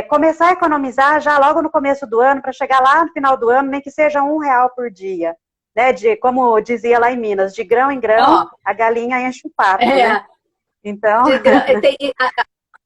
[SPEAKER 1] Começar a economizar já logo no começo do ano, para chegar lá no final do ano, nem que seja R$1 por dia. Né? Como dizia lá em Minas, de grão em grão, a galinha enche o papo, né? Então...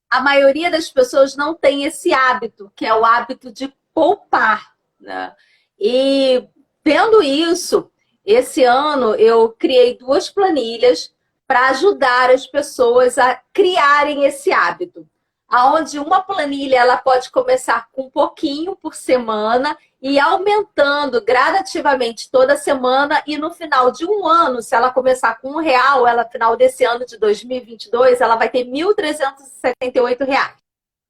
[SPEAKER 2] A maioria das pessoas não tem esse hábito, que é o hábito de poupar, né? E vendo isso, esse ano eu criei 2 planilhas para ajudar as pessoas a criarem esse hábito. Onde uma planilha ela pode começar com um pouquinho por semana e ir aumentando gradativamente toda semana, e no final de um ano, se ela começar com R$1, ela, no final desse ano de 2022, ela vai ter R$1.378.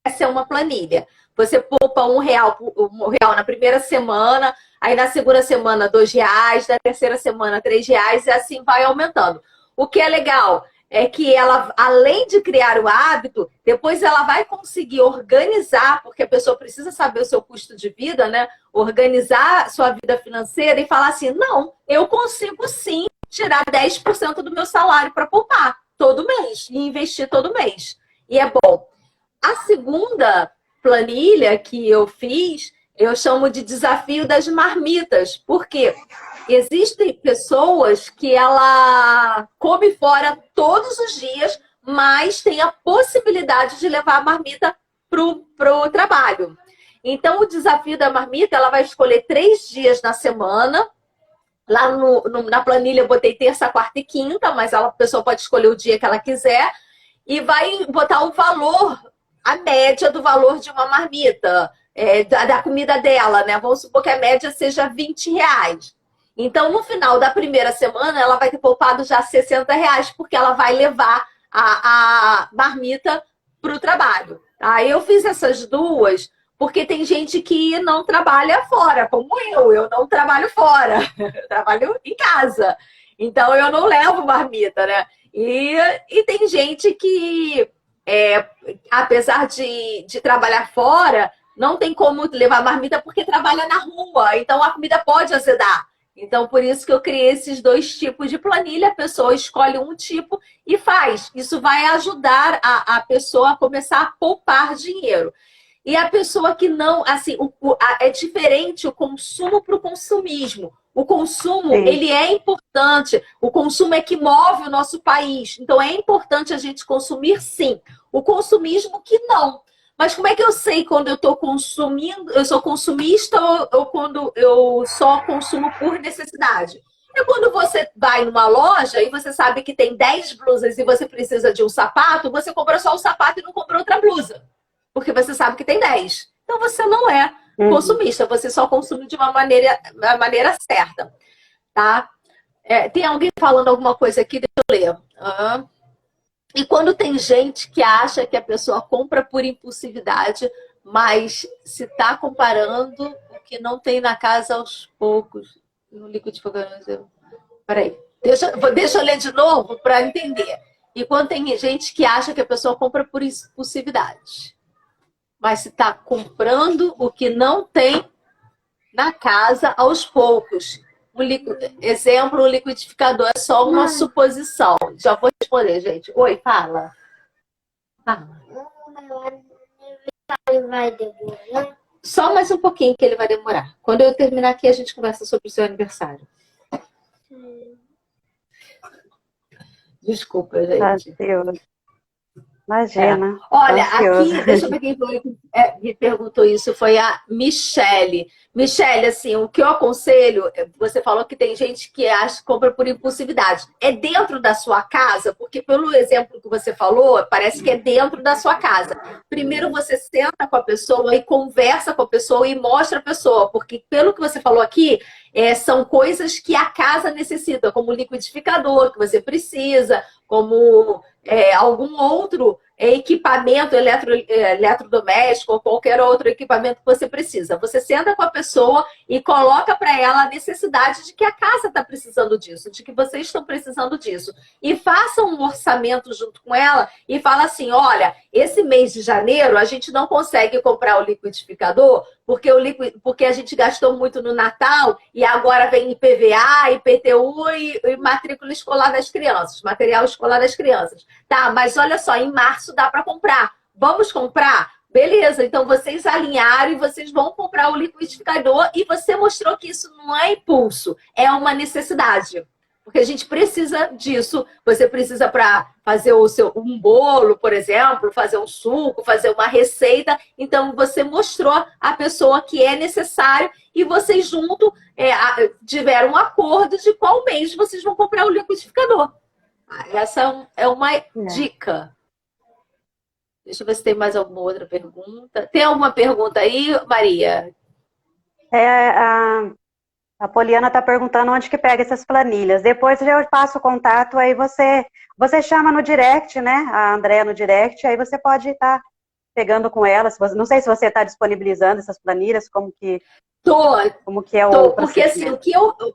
[SPEAKER 2] Essa é uma planilha. Você poupa R$1 na primeira semana, aí na segunda semana R$2, na terceira semana R$3, e assim vai aumentando. O que é legal é que ela, além de criar o hábito, depois ela vai conseguir organizar, porque a pessoa precisa saber o seu custo de vida, né? Organizar sua vida financeira e falar assim, não, eu consigo sim tirar 10% do meu salário para poupar todo mês e investir todo mês. E é bom. A segunda planilha que eu fiz, eu chamo de desafio das marmitas. Por quê? Existem pessoas que ela come fora todos os dias, mas tem a possibilidade de levar a marmita pro trabalho. Então, o desafio da marmita, ela vai escolher 3 dias na semana. Lá na planilha eu botei terça, quarta e quinta, mas a pessoa pode escolher o dia que ela quiser. E vai botar o valor, a média do valor de uma marmita, da comida dela, né? Vamos supor que a média seja R$20. Então, no final da primeira semana, ela vai ter poupado já R$60, porque ela vai levar a marmita para o trabalho. Aí eu fiz essas 2, porque tem gente que não trabalha fora, como eu não trabalho fora, eu trabalho em casa. Então, eu não levo marmita, né? E tem gente que, apesar de trabalhar fora, não tem como levar marmita porque trabalha na rua. Então, a comida pode azedar. Então, por isso que eu criei esses 2 tipos de planilha. A pessoa escolhe um tipo e faz. Isso vai ajudar a pessoa a começar a poupar dinheiro. E a pessoa que não... assim, é diferente o consumo para o consumismo. O consumo,
[SPEAKER 1] Sim.
[SPEAKER 2] Ele é importante. O consumo é que move o nosso país. Então, é importante a gente consumir, sim. O consumismo que não. Mas como é que eu sei quando eu estou consumindo, eu sou consumista ou quando eu só consumo por necessidade? É quando você vai numa loja e você sabe que tem 10 blusas e você precisa de um sapato, você compra só o sapato e não compra outra blusa. Porque você sabe que tem 10. Então você não é consumista, você só consome de uma maneira certa. Tá? Tem alguém falando alguma coisa aqui? Deixa eu ler. E quando tem gente que acha que a pessoa compra por impulsividade, mas se está comparando o que não tem na casa aos poucos. No liquidificador. Peraí. Deixa eu ler de novo para entender. E quando tem gente que acha que a pessoa compra por impulsividade, mas se está comprando o que não tem na casa aos poucos. Exemplo, o liquidificador é só uma suposição. Já vou responder, gente. Oi, fala. Fala.
[SPEAKER 3] O meu aniversário vai demorar?
[SPEAKER 2] Só mais um pouquinho que ele vai demorar. Quando eu terminar aqui, a gente conversa sobre o seu aniversário. Desculpa, gente.
[SPEAKER 1] Deus. Imagina.
[SPEAKER 2] Olha,
[SPEAKER 1] Ansioso.
[SPEAKER 2] aqui, deixa eu ver quem foi que me perguntou isso, foi a Michele. Michele, assim, o que eu aconselho, você falou que tem gente que compra por impulsividade. É dentro da sua casa? Porque pelo exemplo que você falou, parece que é dentro da sua casa. Primeiro você senta com a pessoa e conversa com a pessoa e mostra a pessoa, porque pelo que você falou aqui, são coisas que a casa necessita, como liquidificador que você precisa, como algum outro equipamento eletrodoméstico ou qualquer outro equipamento que você precisa. Você senta com a pessoa e coloca para ela a necessidade de que a casa está precisando disso, de que vocês estão precisando disso. E faça um orçamento junto com ela e fala assim, olha, esse mês de janeiro a gente não consegue comprar o liquidificador porque a gente gastou muito no Natal e agora vem IPVA, IPTU e matrícula escolar das crianças, material escolar das crianças. Tá, mas olha só, em março dá para comprar. Vamos comprar? Beleza, então vocês alinharam e vocês vão comprar o liquidificador e você mostrou que isso não é impulso, é uma necessidade. Porque a gente precisa disso. Você precisa para fazer um bolo, por exemplo, fazer um suco, fazer uma receita. Então, você mostrou à pessoa que é necessário e vocês juntos tiveram um acordo de qual mês vocês vão comprar o liquidificador. Essa é uma dica. Deixa eu ver se tem mais alguma outra pergunta. Tem alguma pergunta aí, Maria?
[SPEAKER 1] A Poliana está perguntando onde que pega essas planilhas. Depois eu passo o contato, aí você chama no direct, né? A Andréa no direct, aí você pode estar pegando com ela. Não sei se você está disponibilizando essas planilhas, como que é o
[SPEAKER 2] porque assim,
[SPEAKER 1] procedimento.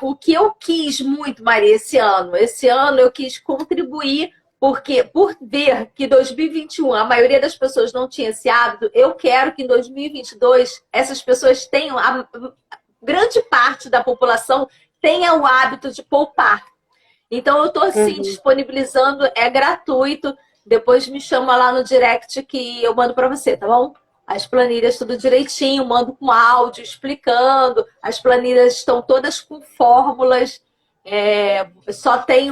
[SPEAKER 2] o que eu quis muito, Maria, esse ano? Esse ano eu quis contribuir, porque por ver que em 2021 a maioria das pessoas não tinha esse hábito, eu quero que em 2022 essas pessoas tenham, a grande parte da população tenha o hábito de poupar. Então eu estou sim disponibilizando, é gratuito. Depois me chama lá no direct que eu mando para você, tá bom? As planilhas tudo direitinho, mando com áudio explicando. As planilhas estão todas com fórmulas. Só tem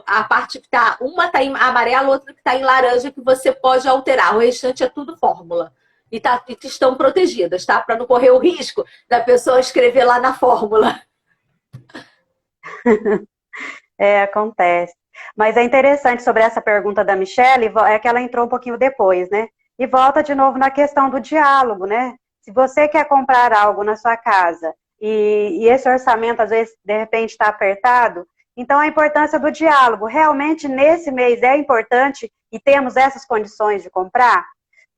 [SPEAKER 2] a parte que uma está em amarelo, outra que está em laranja, que você pode alterar. O restante é tudo fórmula. E estão protegidas, tá? Para não correr o risco da pessoa escrever lá na fórmula.
[SPEAKER 1] Acontece. Mas é interessante sobre essa pergunta da Michelle, é que ela entrou um pouquinho depois, né? E volta de novo na questão do diálogo, né? Se você quer comprar algo na sua casa e esse orçamento, às vezes, de repente, está apertado, então a importância do diálogo. Realmente, nesse mês é importante e temos essas condições de comprar?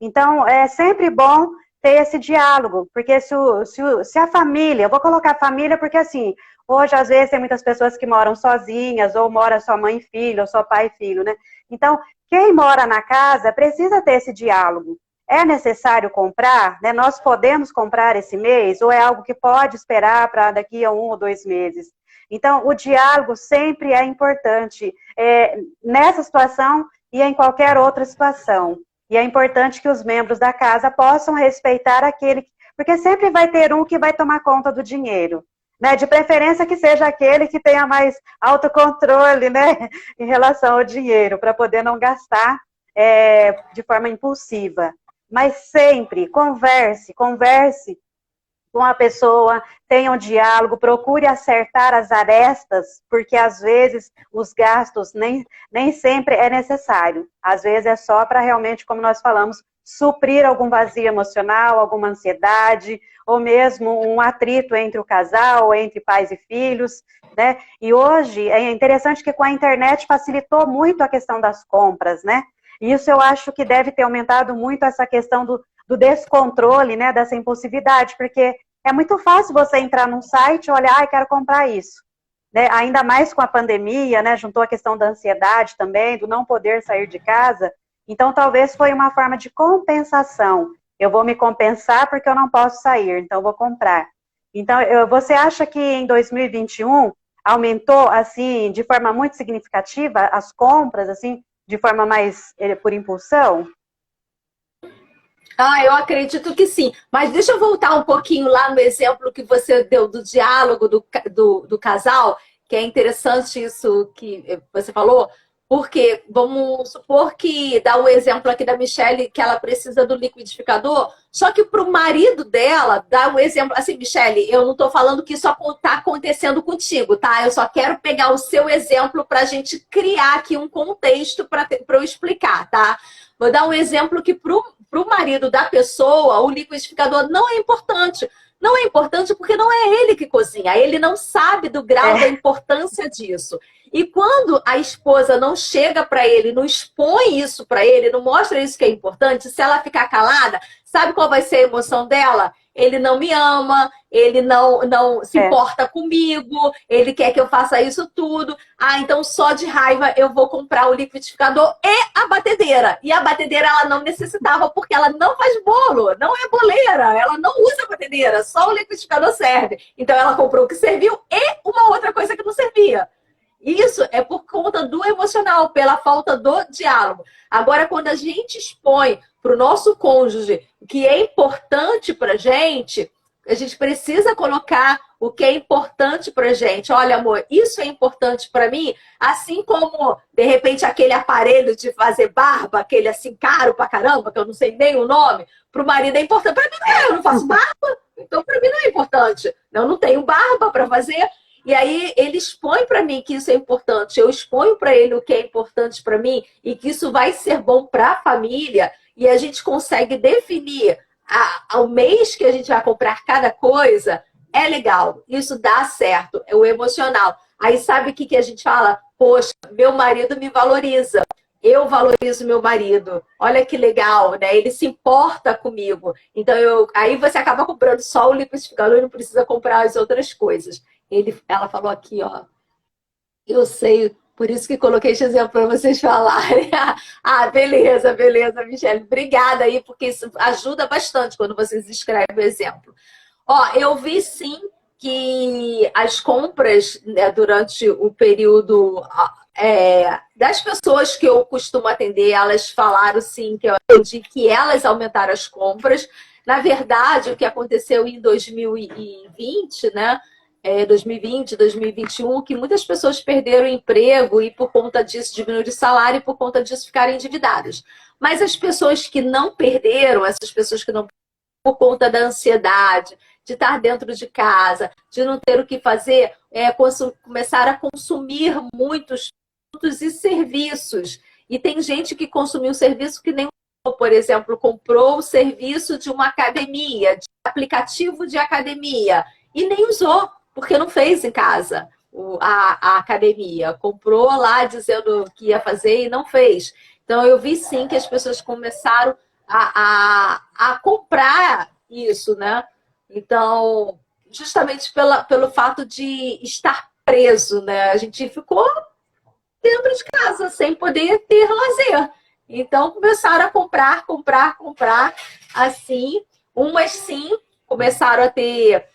[SPEAKER 1] Então, é sempre bom ter esse diálogo, porque se a família, eu vou colocar família porque, assim, hoje, às vezes, tem muitas pessoas que moram sozinhas, ou mora só mãe e filho, ou só pai e filho, né? Então, quem mora na casa precisa ter esse diálogo. É necessário comprar? Né? Nós podemos comprar esse mês? Ou é algo que pode esperar para daqui a 1 ou 2 meses? Então, o diálogo sempre é importante nessa situação e em qualquer outra situação. E é importante que os membros da casa possam respeitar aquele... Porque sempre vai ter um que vai tomar conta do dinheiro. Né? De preferência que seja aquele que tenha mais autocontrole, né? Em relação ao dinheiro, para poder não gastar de forma impulsiva. Mas sempre converse com a pessoa, tenha um diálogo, procure acertar as arestas, porque às vezes os gastos nem sempre é necessário. Às vezes é só para realmente, como nós falamos, suprir algum vazio emocional, alguma ansiedade, ou mesmo um atrito entre o casal, entre pais e filhos, né? E hoje é interessante que com a internet facilitou muito a questão das compras, né? E isso eu acho que deve ter aumentado muito essa questão do descontrole, né? Dessa impulsividade, porque é muito fácil você entrar num site e olhar, quero comprar isso. Né? Ainda mais com a pandemia, né? Juntou a questão da ansiedade também, do não poder sair de casa. Então, talvez foi uma forma de compensação. Eu vou me compensar porque eu não posso sair, então eu vou comprar. Então, você acha que em 2021 aumentou, assim, de forma muito significativa as compras, assim, de forma mais por impulsão?
[SPEAKER 2] Ah, eu acredito que sim. Mas deixa eu voltar um pouquinho lá no exemplo que você deu do diálogo do casal, que é interessante isso que você falou, porque vamos supor que dá o exemplo aqui da Michelle, que ela precisa do liquidificador, só que para o marido dela, dá o exemplo, assim, Michelle, eu não estou falando que isso está acontecendo contigo, tá? Eu só quero pegar o seu exemplo para a gente criar aqui um contexto para eu explicar, tá? Vou dar um exemplo que para o marido da pessoa, o liquidificador não é importante. Não é importante porque não é ele que cozinha. Ele não sabe do grau da importância disso. E quando a esposa não chega para ele, não expõe isso para ele, não mostra isso que é importante, se ela ficar calada, sabe qual vai ser a emoção dela? Ele não me ama, ele não se importa comigo, ele quer que eu faça isso tudo. Ah, então só de raiva eu vou comprar o liquidificador e a batedeira. E a batedeira ela não necessitava porque ela não faz bolo, não é boleira, ela não usa batedeira, só o liquidificador serve. Então ela comprou o que serviu e uma outra coisa que não servia. Isso é por conta do emocional, pela falta do diálogo. Agora, quando a gente expõe para o nosso cônjuge o que é importante para a gente precisa colocar o que é importante para a gente. Olha, amor, isso é importante para mim, assim como, de repente, aquele aparelho de fazer barba, aquele assim caro pra caramba, que eu não sei nem o nome, para o marido é importante. Para mim não é, eu não faço barba, então para mim não é importante. Eu não tenho barba para fazer. E aí ele expõe para mim que isso é importante, eu exponho para ele o que é importante para mim e que isso vai ser bom para a família, e a gente consegue definir ao mês que a gente vai comprar cada coisa, é legal, isso dá certo, é o emocional. Aí sabe o que a gente fala? Poxa, meu marido me valoriza, eu valorizo meu marido, olha que legal, né? Ele se importa comigo. Então aí você acaba comprando só o liquidificador e não precisa comprar as outras coisas. Ela falou aqui, ó, eu sei, por isso que coloquei esse exemplo para vocês falarem. Ah, beleza, Michelle. Obrigada aí, porque isso ajuda bastante quando vocês escrevem o exemplo. Ó, eu vi sim que as compras, né, durante o período das pessoas que eu costumo atender, elas falaram sim que eu entendi que elas aumentaram as compras. Na verdade, o que aconteceu em 2020, né? 2020, 2021, que muitas pessoas perderam o emprego e por conta disso diminuíram o salário e por conta disso ficaram endividadas. Mas as pessoas que não perderam, essas pessoas que não por conta da ansiedade, de estar dentro de casa, de não ter o que fazer, começaram a consumir muitos produtos e serviços. E tem gente que consumiu serviço que nem, por exemplo, comprou o serviço de uma academia, de aplicativo de academia, e nem usou, porque não fez em casa a academia. Comprou lá dizendo que ia fazer e não fez. Então, eu vi sim que as pessoas começaram a comprar isso, né? Então, justamente pelo fato de estar preso, né? A gente ficou dentro de casa, sem poder ter lazer. Então, começaram a comprar, assim. Umas sim, começaram a ter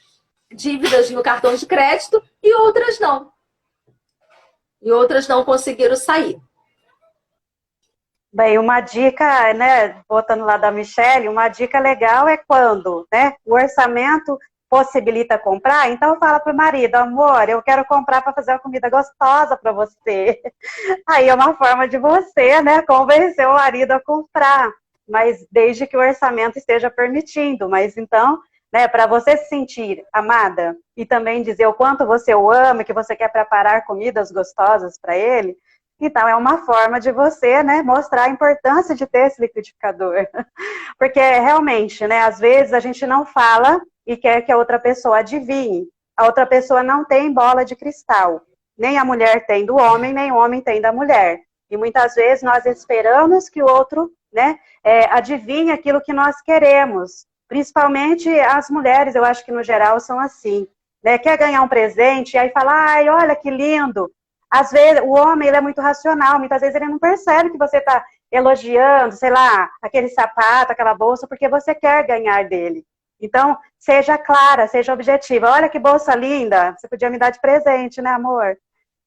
[SPEAKER 2] dívidas no cartão de crédito e outras não. E outras não conseguiram sair.
[SPEAKER 1] Bem, uma dica, né, voltando lá da Michelle, uma dica legal é quando, né, o orçamento possibilita comprar, então fala pro marido, amor, eu quero comprar para fazer uma comida gostosa para você. Aí é uma forma de você, né, convencer o marido a comprar, mas desde que o orçamento esteja permitindo. Mas então, né, para você se sentir amada e também dizer o quanto você o ama, que você quer preparar comidas gostosas para ele, então é uma forma de você, né, mostrar a importância de ter esse liquidificador. Porque realmente, né, às vezes a gente não fala e quer que a outra pessoa adivinhe. A outra pessoa não tem bola de cristal. Nem a mulher tem do homem, nem o homem tem da mulher. E muitas vezes nós esperamos que o outro, né, adivinhe aquilo que nós queremos. Principalmente as mulheres, eu acho que no geral são assim. Né? Quer ganhar um presente, e aí fala, ai, olha que lindo. Às vezes, o homem ele é muito racional, muitas vezes ele não percebe que você está elogiando, sei lá, aquele sapato, aquela bolsa, porque você quer ganhar dele. Então, seja clara, seja objetiva. Olha que bolsa linda, você podia me dar de presente, né, amor?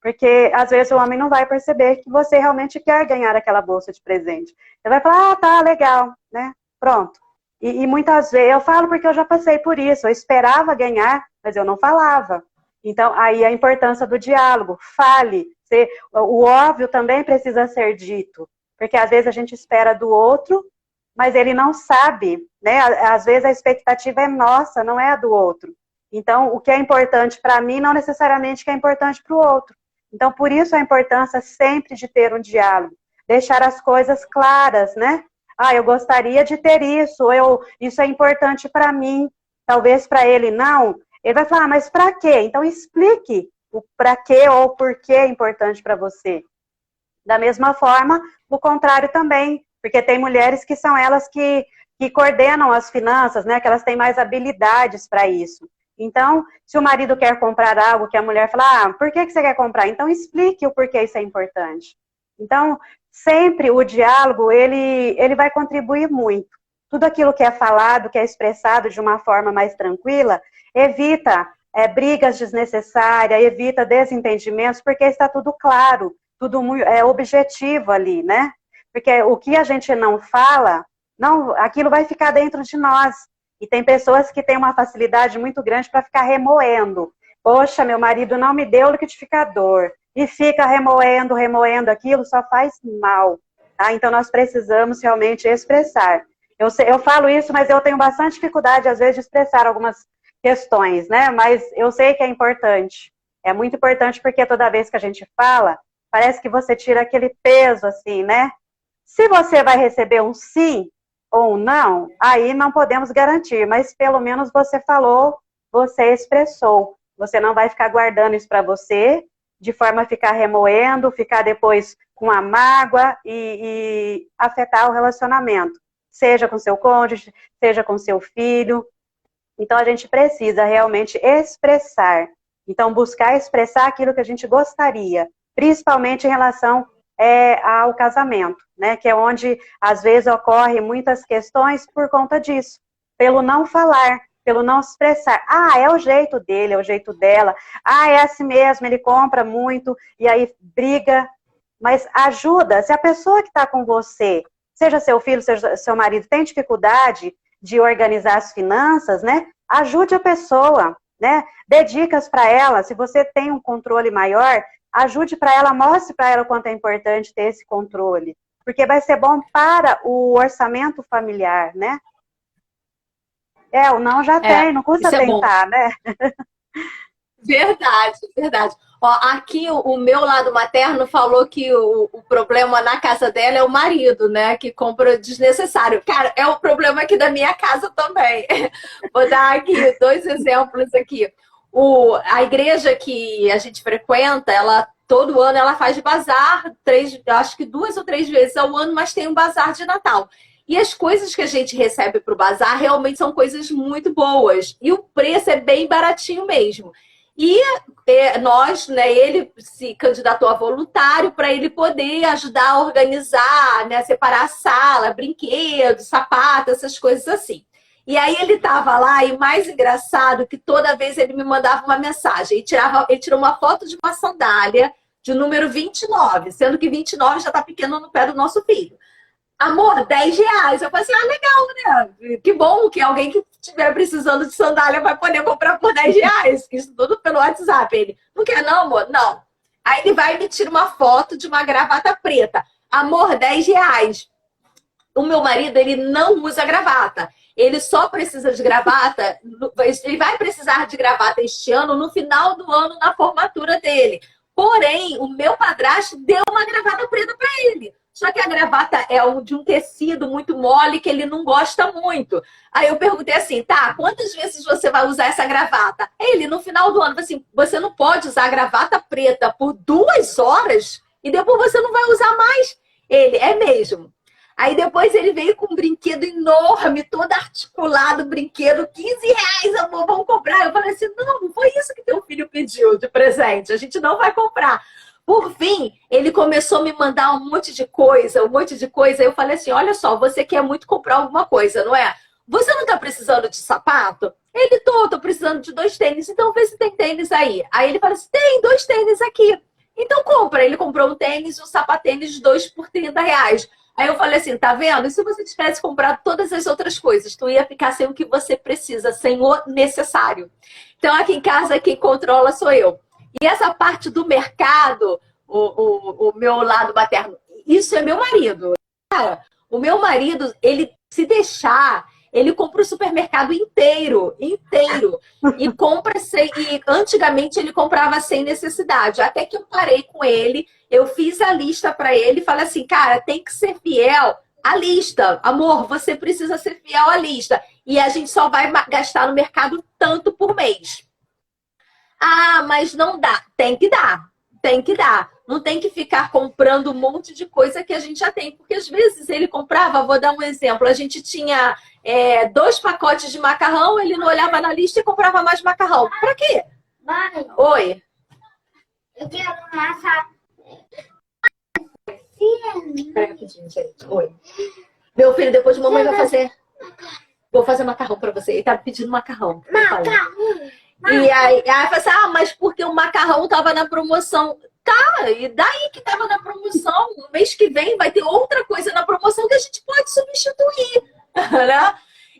[SPEAKER 1] Porque às vezes o homem não vai perceber que você realmente quer ganhar aquela bolsa de presente. Ele vai falar, ah, tá, legal, né? Pronto. E muitas vezes, eu falo porque eu já passei por isso, eu esperava ganhar, mas eu não falava. Então, aí a importância do diálogo, fale. O óbvio também precisa ser dito, porque às vezes a gente espera do outro, mas ele não sabe, né? Às vezes a expectativa é nossa, não é a do outro. Então, o que é importante para mim não necessariamente que é importante para o outro. Então, por isso a importância sempre de ter um diálogo, deixar as coisas claras, né? Ah, eu gostaria de ter isso, isso é importante para mim, talvez para ele não. Ele vai falar, mas para quê? Então explique o para quê ou o porquê é importante para você. Da mesma forma, o contrário também, porque tem mulheres que são elas que coordenam as finanças, né? Que elas têm mais habilidades para isso. Então, se o marido quer comprar algo que a mulher fala, ah, por que você quer comprar? Então explique o porquê isso é importante. Então, sempre o diálogo, ele vai contribuir muito. Tudo aquilo que é falado, que é expressado de uma forma mais tranquila, evita brigas desnecessárias, evita desentendimentos, porque está tudo claro, tudo muito, objetivo ali, né? Porque o que a gente não fala, aquilo vai ficar dentro de nós. E tem pessoas que têm uma facilidade muito grande para ficar remoendo. Poxa, meu marido não me deu liquidificador. E fica remoendo aquilo, só faz mal. Tá? Então, nós precisamos realmente expressar. Eu falo isso, mas eu tenho bastante dificuldade, às vezes, de expressar algumas questões, né? Mas eu sei que é importante. É muito importante porque toda vez que a gente fala, parece que você tira aquele peso, assim, né? Se você vai receber um sim ou um não, aí não podemos garantir, mas pelo menos você falou, você expressou. Você não vai ficar guardando isso para você, de forma a ficar remoendo, ficar depois com a mágoa e afetar o relacionamento. Seja com seu cônjuge, seja com seu filho. Então, a gente precisa realmente expressar. Então, buscar expressar aquilo que a gente gostaria, principalmente em relação ao casamento, né? Que é onde, às vezes, ocorrem muitas questões por conta disso. Pelo não falar, pelo não expressar. Ah, é o jeito dele, é o jeito dela. Ah, é assim mesmo, ele compra muito, e aí briga. Mas ajuda, se a pessoa que está com você, seja seu filho, seja seu marido, tem dificuldade de organizar as finanças, né? Ajude a pessoa, né? Dê dicas para ela. Se você tem um controle maior, ajude para ela, mostre para ela o quanto é importante ter esse controle. Porque vai ser bom para o orçamento familiar, né? O não já tem, não custa tentar, né?
[SPEAKER 2] Verdade, verdade. Ó, aqui o meu lado materno falou que o problema na casa dela é o marido, né? Que compra desnecessário. Cara, é o problema aqui da minha casa também. Vou dar aqui 2 exemplos aqui. A igreja que a gente frequenta, todo ano ela faz bazar, acho que 2 ou 3 vezes ao ano, mas tem um bazar de Natal. E as coisas que a gente recebe para o bazar realmente são coisas muito boas. E o preço é bem baratinho mesmo. E nós, né, ele se candidatou a voluntário para ele poder ajudar a organizar, né, separar a sala, brinquedos, sapato, essas coisas assim. E aí ele estava lá, e mais engraçado que toda vez ele me mandava uma mensagem. Ele tirou uma foto de uma sandália de número 29, sendo que 29 já está pequeno no pé do nosso filho. Amor, R$10. Eu falei assim, legal, né? Que bom que alguém que estiver precisando de sandália vai poder comprar por R$10. Isso tudo pelo WhatsApp. Ele, não quer não, amor? Não. Aí ele vai e me tira uma foto de uma gravata preta. Amor, R$10. O meu marido, ele não usa gravata. Ele só precisa de gravata, ele vai precisar de gravata este ano, no final do ano, na formatura dele. Porém, o meu padrasto deu uma gravata preta para ele. Só que a gravata é de um tecido muito mole que ele não gosta muito. Aí eu perguntei assim, tá, quantas vezes você vai usar essa gravata? Ele, no final do ano, assim, você não pode usar a gravata preta por 2 horas e depois você não vai usar mais. Ele, é mesmo. Aí depois ele veio com um brinquedo enorme, todo articulado, brinquedo, R$15, amor, vamos comprar. Eu falei assim, não foi isso que teu filho pediu de presente, a gente não vai comprar. Por fim, ele começou a me mandar um monte de coisa, um monte de coisa. Eu falei assim, olha só, você quer muito comprar alguma coisa, não é? Você não tá precisando de sapato? Ele, tô precisando de 2 tênis, então vê se tem tênis aí. Aí ele fala assim, tem 2 tênis aqui. Então compra. Ele comprou um tênis e um sapatênis de 2 por R$ 30. Aí eu falei assim, tá vendo? E se você tivesse comprado todas as outras coisas, tu ia ficar sem o que você precisa, sem o necessário. Então aqui em casa quem controla sou eu. E essa parte do mercado, o meu lado materno, isso é meu marido. Cara, o meu marido, ele se deixar, ele compra o supermercado inteiro. E compra sem. E antigamente ele comprava sem necessidade. Até que eu parei com ele, eu fiz a lista para ele e falei assim, cara, tem que ser fiel à lista. Amor, você precisa ser fiel à lista. E a gente só vai gastar no mercado tanto por mês. Ah, mas não dá. Tem que dar. Tem que dar. Não tem que ficar comprando um monte de coisa que a gente já tem. Porque às vezes ele comprava, vou dar um exemplo, a gente tinha 2 pacotes de macarrão, ele não olhava na lista e comprava mais macarrão. Pra quê?
[SPEAKER 3] Mãe,
[SPEAKER 2] Oi.
[SPEAKER 3] eu quero massa.
[SPEAKER 2] Peraí, rapidinho, gente. Oi. Meu filho, depois de mamãe vai fazer. Vou fazer macarrão pra você. Ele tá pedindo macarrão.
[SPEAKER 3] Macarrão.
[SPEAKER 2] E aí fala assim, mas porque o macarrão tava na promoção. Tá, e daí que tava na promoção? No mês que vem vai ter outra coisa na promoção que a gente pode substituir, né?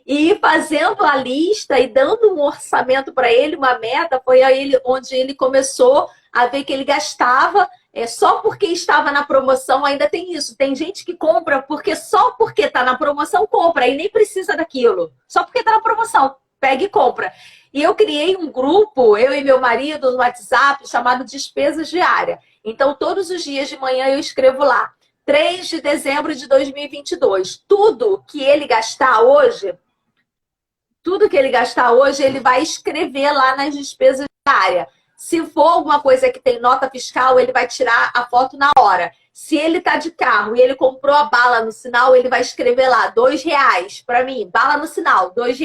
[SPEAKER 2] E fazendo a lista e dando um orçamento para ele, uma meta, foi aí onde ele começou a ver que ele gastava só porque estava na promoção. Ainda tem isso, tem gente que compra porque só porque está na promoção compra e nem precisa daquilo, só porque está na promoção, pega e compra. E eu criei um grupo, eu e meu marido, no WhatsApp, chamado Despesas Diárias. Então, todos os dias de manhã eu escrevo lá, 3 de dezembro de 2022. Tudo que ele gastar hoje, ele vai escrever lá nas despesas diárias. Se for alguma coisa que tem nota fiscal, ele vai tirar a foto na hora. Se ele tá de carro e ele comprou a bala no sinal, ele vai escrever lá, R$ 2 para mim, bala no sinal, R$ 2.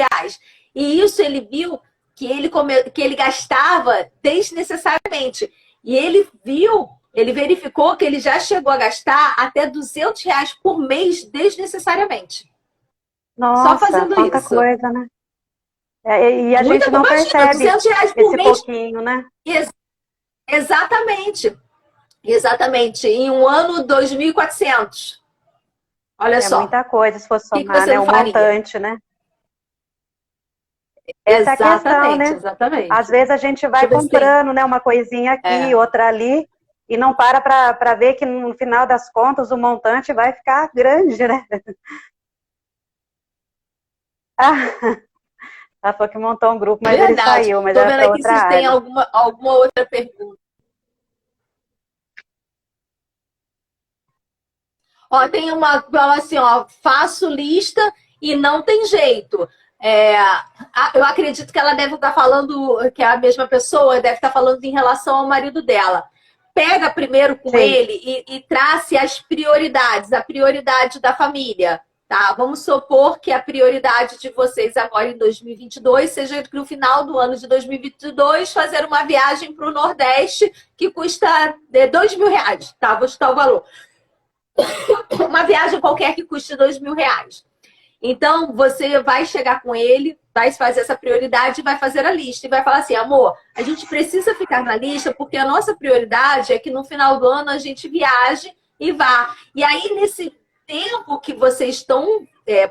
[SPEAKER 2] E isso ele viu que ele gastava desnecessariamente. E ele verificou que ele já chegou a gastar até R$ 200 por mês desnecessariamente.
[SPEAKER 1] Nossa,
[SPEAKER 2] só fazendo
[SPEAKER 1] quanta
[SPEAKER 2] isso.
[SPEAKER 1] Coisa, né? E a gente não percebe
[SPEAKER 2] R$ 200 por
[SPEAKER 1] esse
[SPEAKER 2] mês.
[SPEAKER 1] pouquinho, né?
[SPEAKER 2] Exatamente. Exatamente. Em um ano, 2.400. Olha só.
[SPEAKER 1] É muita coisa, se for somar,
[SPEAKER 2] você
[SPEAKER 1] né?
[SPEAKER 2] não
[SPEAKER 1] O
[SPEAKER 2] faria?
[SPEAKER 1] montante, né? Essa é a questão, né?
[SPEAKER 2] Exatamente.
[SPEAKER 1] Às vezes a gente vai
[SPEAKER 2] Tipo assim,
[SPEAKER 1] comprando, né, uma coisinha aqui, outra ali, e não para ver que no final das contas o montante vai ficar grande, né? Ela falou que montou um grupo, mas ele saiu, mas
[SPEAKER 2] tô
[SPEAKER 1] era
[SPEAKER 2] vendo
[SPEAKER 1] para
[SPEAKER 2] aqui
[SPEAKER 1] outra
[SPEAKER 2] se tem
[SPEAKER 1] área.
[SPEAKER 2] alguma outra pergunta. Ó, tem uma assim, ó, faço lista e não tem jeito. Eu acredito que ela deve estar falando, que é a mesma pessoa, deve estar falando em relação ao marido dela. Pega primeiro com ele e trace as prioridades, a prioridade da família. Tá? Vamos supor que a prioridade de vocês agora em 2022 seja que no final do ano de 2022 fazer uma viagem para o Nordeste que custa R$ 2.000, tá? Vou chutar o valor. Uma viagem qualquer que custe R$ 2.000. Então, você vai chegar com ele, vai fazer essa prioridade e vai fazer a lista. E vai falar assim, amor, a gente precisa ficar na lista porque a nossa prioridade é que no final do ano a gente viaje e vá. E aí, nesse tempo que vocês estão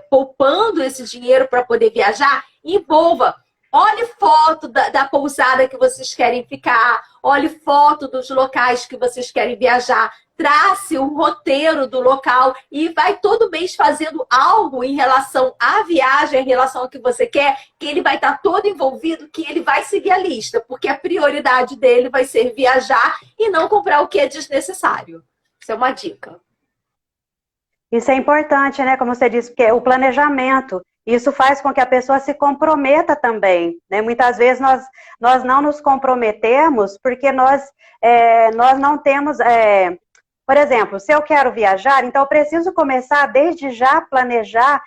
[SPEAKER 2] poupando esse dinheiro para poder viajar, envolva. Olhe foto da pousada que vocês querem ficar, olhe foto dos locais que vocês querem viajar, trace um roteiro do local e vai todo mês fazendo algo em relação à viagem, em relação ao que você quer, que ele vai estar todo envolvido, que ele vai seguir a lista, porque a prioridade dele vai ser viajar e não comprar o que é desnecessário. Isso é uma dica.
[SPEAKER 1] Isso é importante, né? Como você disse, porque o planejamento, isso faz com que a pessoa se comprometa também, né? Muitas vezes nós não nos comprometemos porque nós não temos... Por exemplo, se eu quero viajar, então eu preciso começar desde já a planejar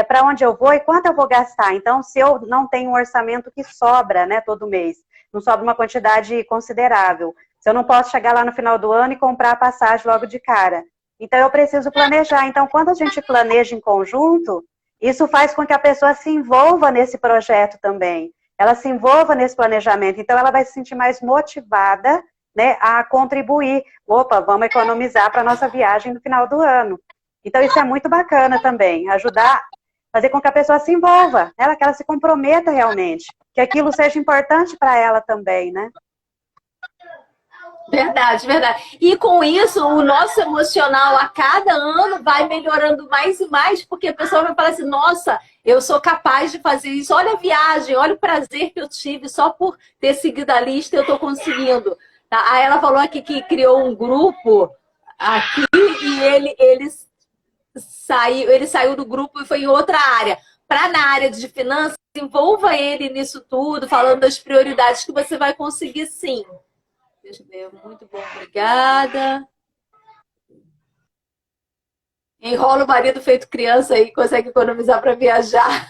[SPEAKER 1] para onde eu vou e quanto eu vou gastar. Então, se eu não tenho um orçamento que sobra, né, todo mês, não sobra uma quantidade considerável. Se eu não posso chegar lá no final do ano e comprar a passagem logo de cara. Então, eu preciso planejar. Então, quando a gente planeja em conjunto, isso faz com que a pessoa se envolva nesse projeto também. Ela se envolva nesse planejamento. Então, ela vai se sentir mais motivada, né, a contribuir. Opa, vamos economizar para a nossa viagem no final do ano. Então, isso é muito bacana também. Ajudar, fazer com que a pessoa se envolva, que ela se comprometa realmente. Que aquilo seja importante para ela também, né?
[SPEAKER 2] Verdade, verdade. E com isso, o nosso emocional a cada ano vai melhorando mais e mais, porque a pessoa vai falar assim, nossa, eu sou capaz de fazer isso. Olha a viagem, olha o prazer que eu tive só por ter seguido a lista, eu estou conseguindo. Tá? Aí ela falou aqui que criou um grupo aqui e ele saiu do grupo e foi em outra área. Para na área de finanças, envolva ele nisso tudo, falando das prioridades que você vai conseguir sim. Deixa eu ver, muito bom, obrigada. Enrola o marido feito criança aí, consegue economizar para viajar.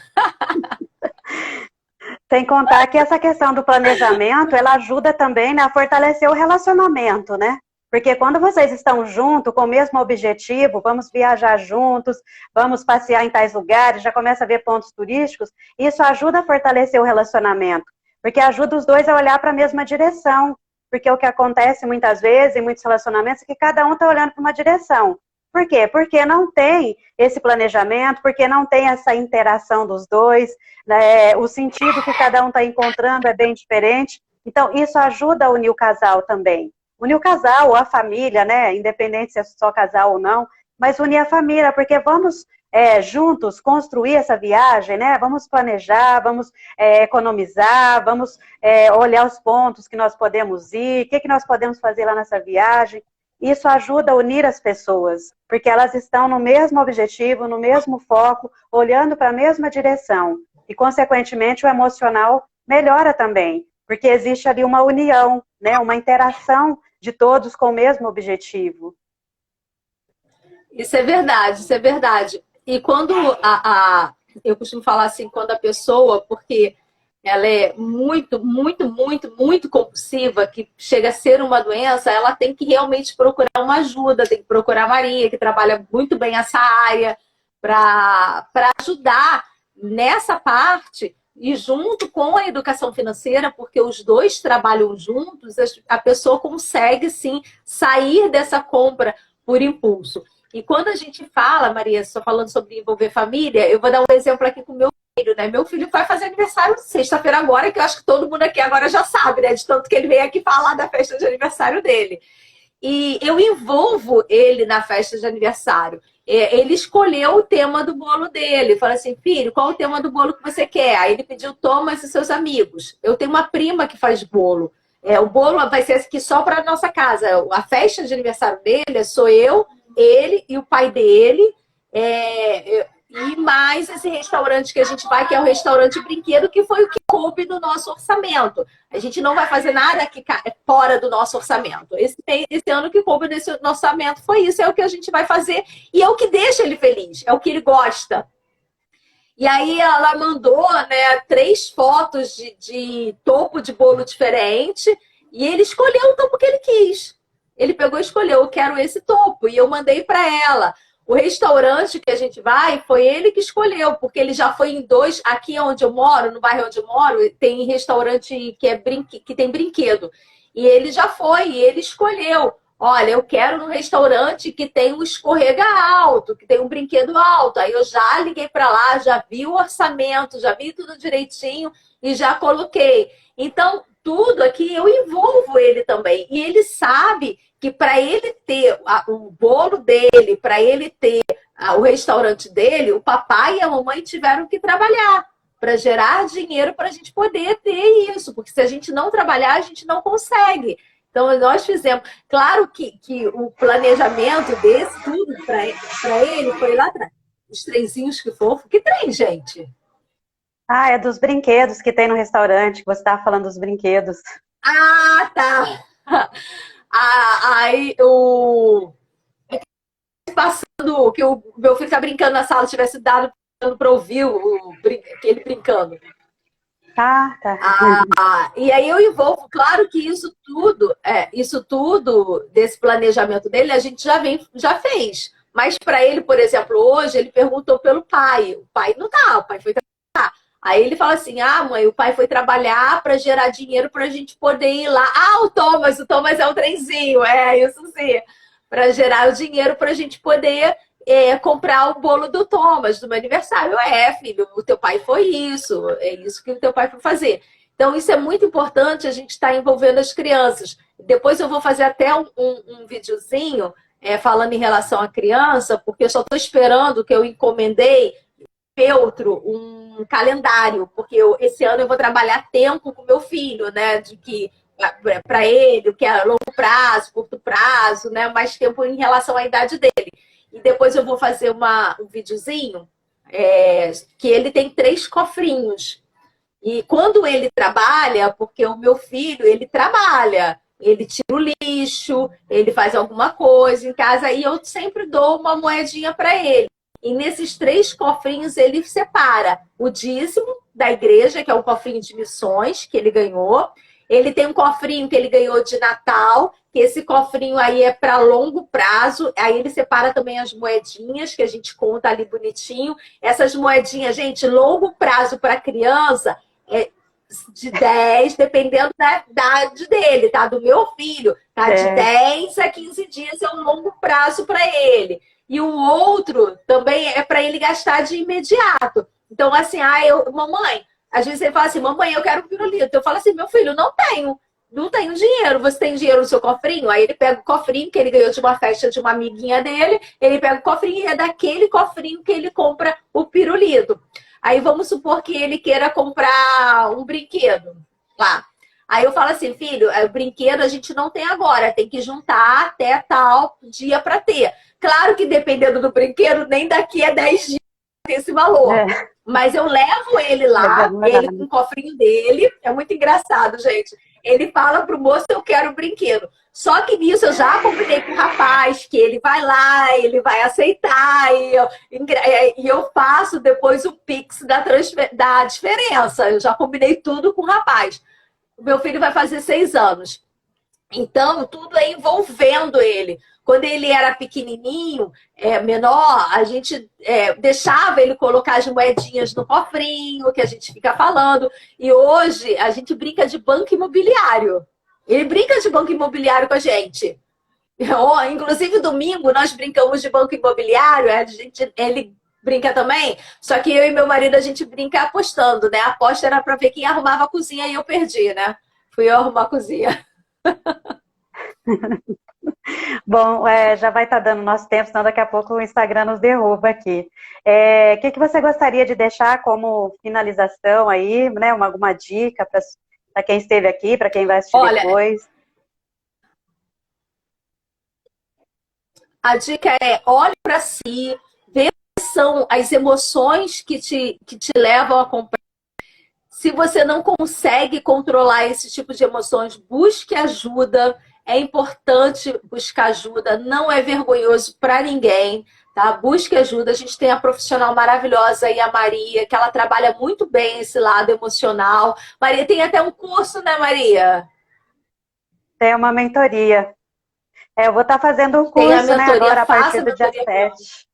[SPEAKER 1] Sem contar que essa questão do planejamento, ela ajuda também, né, a fortalecer o relacionamento, né? Porque quando vocês estão juntos, com o mesmo objetivo, vamos viajar juntos, vamos passear em tais lugares, já começa a ver pontos turísticos, isso ajuda a fortalecer o relacionamento, porque ajuda os dois a olhar para a mesma direção. Porque o que acontece muitas vezes, em muitos relacionamentos, é que cada um está olhando para uma direção. Por quê? Porque não tem esse planejamento, porque não tem essa interação dos dois, né? O sentido que cada um está encontrando é bem diferente. Então, isso ajuda a unir o casal também. Unir o casal ou a família, né? Independente se é só casal ou não, mas unir a família, porque vamos juntos construir essa viagem, né? Vamos planejar, vamos economizar, vamos olhar os pontos que nós podemos ir, o que nós podemos fazer lá nessa viagem. Isso ajuda a unir as pessoas, porque elas estão no mesmo objetivo, no mesmo foco, olhando para a mesma direção. E, consequentemente, o emocional melhora também, porque existe ali uma união, né? Uma interação de todos com o mesmo objetivo.
[SPEAKER 2] Isso é verdade, isso é verdade. E quando eu costumo falar assim, quando a pessoa, porque ela é muito, muito, muito, muito compulsiva, que chega a ser uma doença, ela tem que realmente procurar uma ajuda, tem que procurar a Maria, que trabalha muito bem essa área, para ajudar nessa parte e junto com a educação financeira, porque os dois trabalham juntos, a pessoa consegue, sim, sair dessa compra por impulso. E quando a gente fala, Maria, só falando sobre envolver família, eu vou dar um exemplo aqui com o meu filho, né? Meu filho vai fazer aniversário sexta-feira agora, que eu acho que todo mundo aqui agora já sabe, né? De tanto que ele veio aqui falar da festa de aniversário dele. E eu envolvo ele na festa de aniversário. Ele escolheu o tema do bolo dele. Fala assim, filho, qual o tema do bolo que você quer? Aí ele pediu Thomas e seus amigos. Eu tenho uma prima que faz bolo. O bolo vai ser aqui só para a nossa casa. A festa de aniversário dele sou eu, ele e o pai dele, e mais esse restaurante que a gente vai, que é o restaurante brinquedo, que foi o que coube no nosso orçamento. A gente não vai fazer nada que é fora do nosso orçamento. Esse ano que coube nesse orçamento foi isso, é o que a gente vai fazer, e é o que deixa ele feliz, é o que ele gosta. E aí ela mandou, né, 3 fotos de topo de bolo diferente, e ele escolheu o topo que ele quis. Ele pegou e escolheu, eu quero esse topo. E eu mandei para ela. O restaurante que a gente vai, foi ele que escolheu, porque ele já foi em 2. Aqui onde eu moro, no bairro onde eu moro, tem restaurante que tem brinquedo. E ele já foi, e ele escolheu. Olha, eu quero num restaurante que tem um escorrega alto, que tem um brinquedo alto. Aí eu já liguei para lá, já vi o orçamento, já vi tudo direitinho e já coloquei. Então, tudo aqui eu envolvo ele também. E ele sabe que para ele ter o bolo dele, para ele ter o restaurante dele, o papai e a mamãe tiveram que trabalhar para gerar dinheiro para a gente poder ter isso. Porque se a gente não trabalhar, a gente não consegue. Então, nós fizemos. Claro que o planejamento desse tudo para ele foi lá atrás. Os trenzinhos que fofo. Que trem, gente?
[SPEAKER 1] Ah, é dos brinquedos que tem no restaurante, que você estava falando dos brinquedos.
[SPEAKER 2] Ah, tá. Aí, passando, que o meu filho tá brincando na sala, tivesse dado para ouvir ele brincando.
[SPEAKER 1] Tá, tá.
[SPEAKER 2] E aí eu envolvo, claro que isso tudo desse planejamento dele, a gente já fez. Mas para ele, por exemplo, hoje ele perguntou pelo pai. O pai não tá, o pai foi trabalhar. Aí ele fala assim: ah, mãe, o pai foi trabalhar para gerar dinheiro para a gente poder ir lá. Ah, o Thomas é o trenzinho, é isso sim. Para gerar o dinheiro para a gente poder comprar o bolo do Thomas, do meu aniversário. Filho, o teu pai foi isso, é isso que o teu pai foi fazer. Então, isso é muito importante, a gente estar envolvendo as crianças. Depois eu vou fazer até um videozinho falando em relação à criança, porque eu só estou esperando que eu encomendei feltro, um calendário, porque esse ano eu vou trabalhar tempo com meu filho, né? De que para ele, o que é longo prazo, curto prazo, né? Mais tempo em relação à idade dele. E depois eu vou fazer um videozinho que ele tem 3 cofrinhos. E quando ele trabalha, porque o meu filho, ele trabalha, ele tira o lixo, ele faz alguma coisa em casa, e eu sempre dou uma moedinha para ele. E nesses 3 cofrinhos ele separa o dízimo da igreja, que é um cofrinho de missões que ele ganhou. Ele tem um cofrinho que ele ganhou de Natal, que esse cofrinho aí é para longo prazo. Aí ele separa também as moedinhas, que a gente conta ali bonitinho. Essas moedinhas, gente, longo prazo para criança é de 10, dependendo da idade dele, tá? Do meu filho, tá? De 10 a 15 dias é um longo prazo para ele. E o outro também é para ele gastar de imediato. Então, assim, mamãe, às vezes ele fala assim, mamãe, eu quero um pirulito. Eu falo assim, meu filho, não tenho dinheiro. Você tem dinheiro no seu cofrinho? Aí ele pega o cofrinho que ele ganhou de uma festa de uma amiguinha dele, ele pega o cofrinho e é daquele cofrinho que ele compra o pirulito. Aí vamos supor que ele queira comprar um brinquedo lá. Aí eu falo assim, filho, o brinquedo a gente não tem agora, tem que juntar até tal dia para ter. Claro que dependendo do brinquedo, nem daqui a 10 dias tem esse valor. Mas eu levo ele lá, ele com o cofrinho dele. É muito engraçado, gente. Ele fala pro moço, eu quero o brinquedo. Só que nisso eu já combinei com o rapaz, que ele vai lá, ele vai aceitar, e eu faço depois o Pix da diferença. Eu já combinei tudo com o rapaz. O meu filho vai fazer 6 anos. Então, tudo é envolvendo ele. Quando ele era pequenininho, menor, a gente deixava ele colocar as moedinhas no cofrinho, que a gente fica falando. E hoje, a gente brinca de banco imobiliário. Ele brinca de banco imobiliário com a gente. Inclusive, domingo, nós brincamos de banco imobiliário. Ele brinca também. Só que eu e meu marido, a gente brinca apostando, né? A aposta era para ver quem arrumava a cozinha e eu perdi, né? Fui eu arrumar a cozinha.
[SPEAKER 1] Bom, já vai estar dando nosso tempo, senão daqui a pouco o Instagram nos derruba aqui. O que você gostaria de deixar como finalização aí, né? Alguma dica para quem esteve aqui, para quem vai assistir depois?
[SPEAKER 2] A dica é: olhe para si, vê quais são as emoções que te levam a comprar. Se você não consegue controlar esse tipo de emoções, busque ajuda. É importante buscar ajuda, não é vergonhoso para ninguém, tá? Busque ajuda. A gente tem a profissional maravilhosa aí, a Maria, que ela trabalha muito bem esse lado emocional. Maria, tem até um curso, né, Maria?
[SPEAKER 1] Tem uma mentoria. Eu vou estar fazendo um curso, né, agora a partir do dia 7.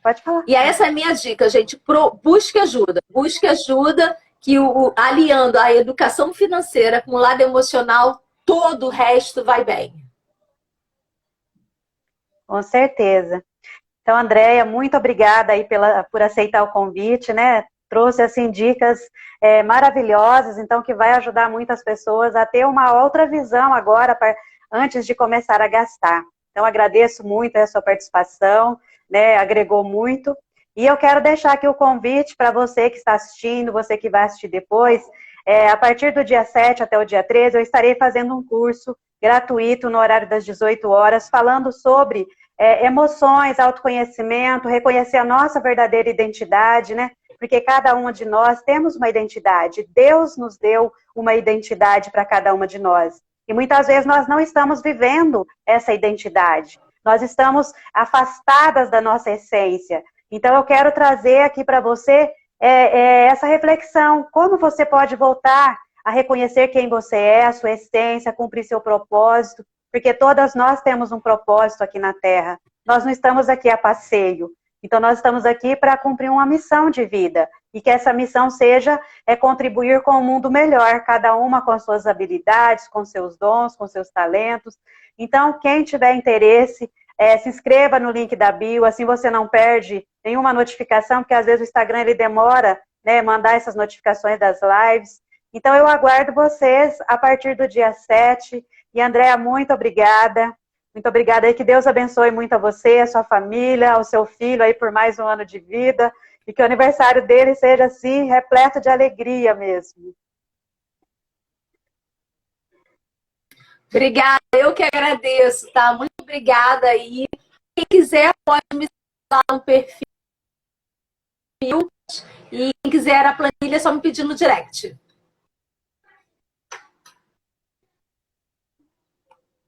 [SPEAKER 1] Pode falar.
[SPEAKER 2] E essa é a minha dica, gente. Busque ajuda. Busque ajuda, que aliando a educação financeira com o lado emocional, todo o resto vai bem.
[SPEAKER 1] Com certeza. Então, Andréia, muito obrigada aí por aceitar o convite, né? Trouxe, assim, dicas maravilhosas, então, que vai ajudar muitas pessoas a ter uma outra visão agora, antes de começar a gastar. Então, agradeço muito a sua participação, né? Agregou muito. E eu quero deixar aqui o convite para você que está assistindo, você que vai assistir depois. A partir do dia 7 até o dia 13, eu estarei fazendo um curso gratuito no horário das 18 horas, falando sobre emoções, autoconhecimento, reconhecer a nossa verdadeira identidade, né? Porque cada uma de nós temos uma identidade. Deus nos deu uma identidade para cada uma de nós. E muitas vezes nós não estamos vivendo essa identidade. Nós estamos afastadas da nossa essência. Então, eu quero trazer aqui para você essa reflexão. Como você pode voltar a reconhecer quem você é, a sua essência, cumprir seu propósito, porque todas nós temos um propósito aqui na Terra. Nós não estamos aqui a passeio. Então, nós estamos aqui para cumprir uma missão de vida. E que essa missão seja contribuir com um mundo melhor, cada uma com as suas habilidades, com seus dons, com seus talentos. Então, quem tiver interesse, se inscreva no link da bio, assim você não perde nenhuma notificação, porque às vezes o Instagram ele demora, né, mandar essas notificações das lives. Então, eu aguardo vocês a partir do dia 7. E, Andréa, muito obrigada. Muito obrigada aí, que Deus abençoe muito a você, a sua família, ao seu filho aí por mais um ano de vida. E que o aniversário dele seja, assim, repleto de alegria mesmo.
[SPEAKER 2] Obrigada, eu que agradeço, tá? Muito obrigada aí. Quem quiser pode me seguir lá no perfil. E quem quiser a planilha é só me pedir no direct.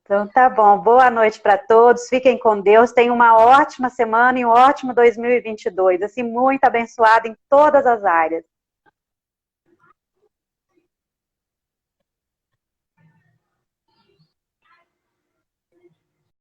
[SPEAKER 1] Então tá bom, boa noite para todos, fiquem com Deus, tenham uma ótima semana e um ótimo 2022, assim, muito abençoado em todas as áreas.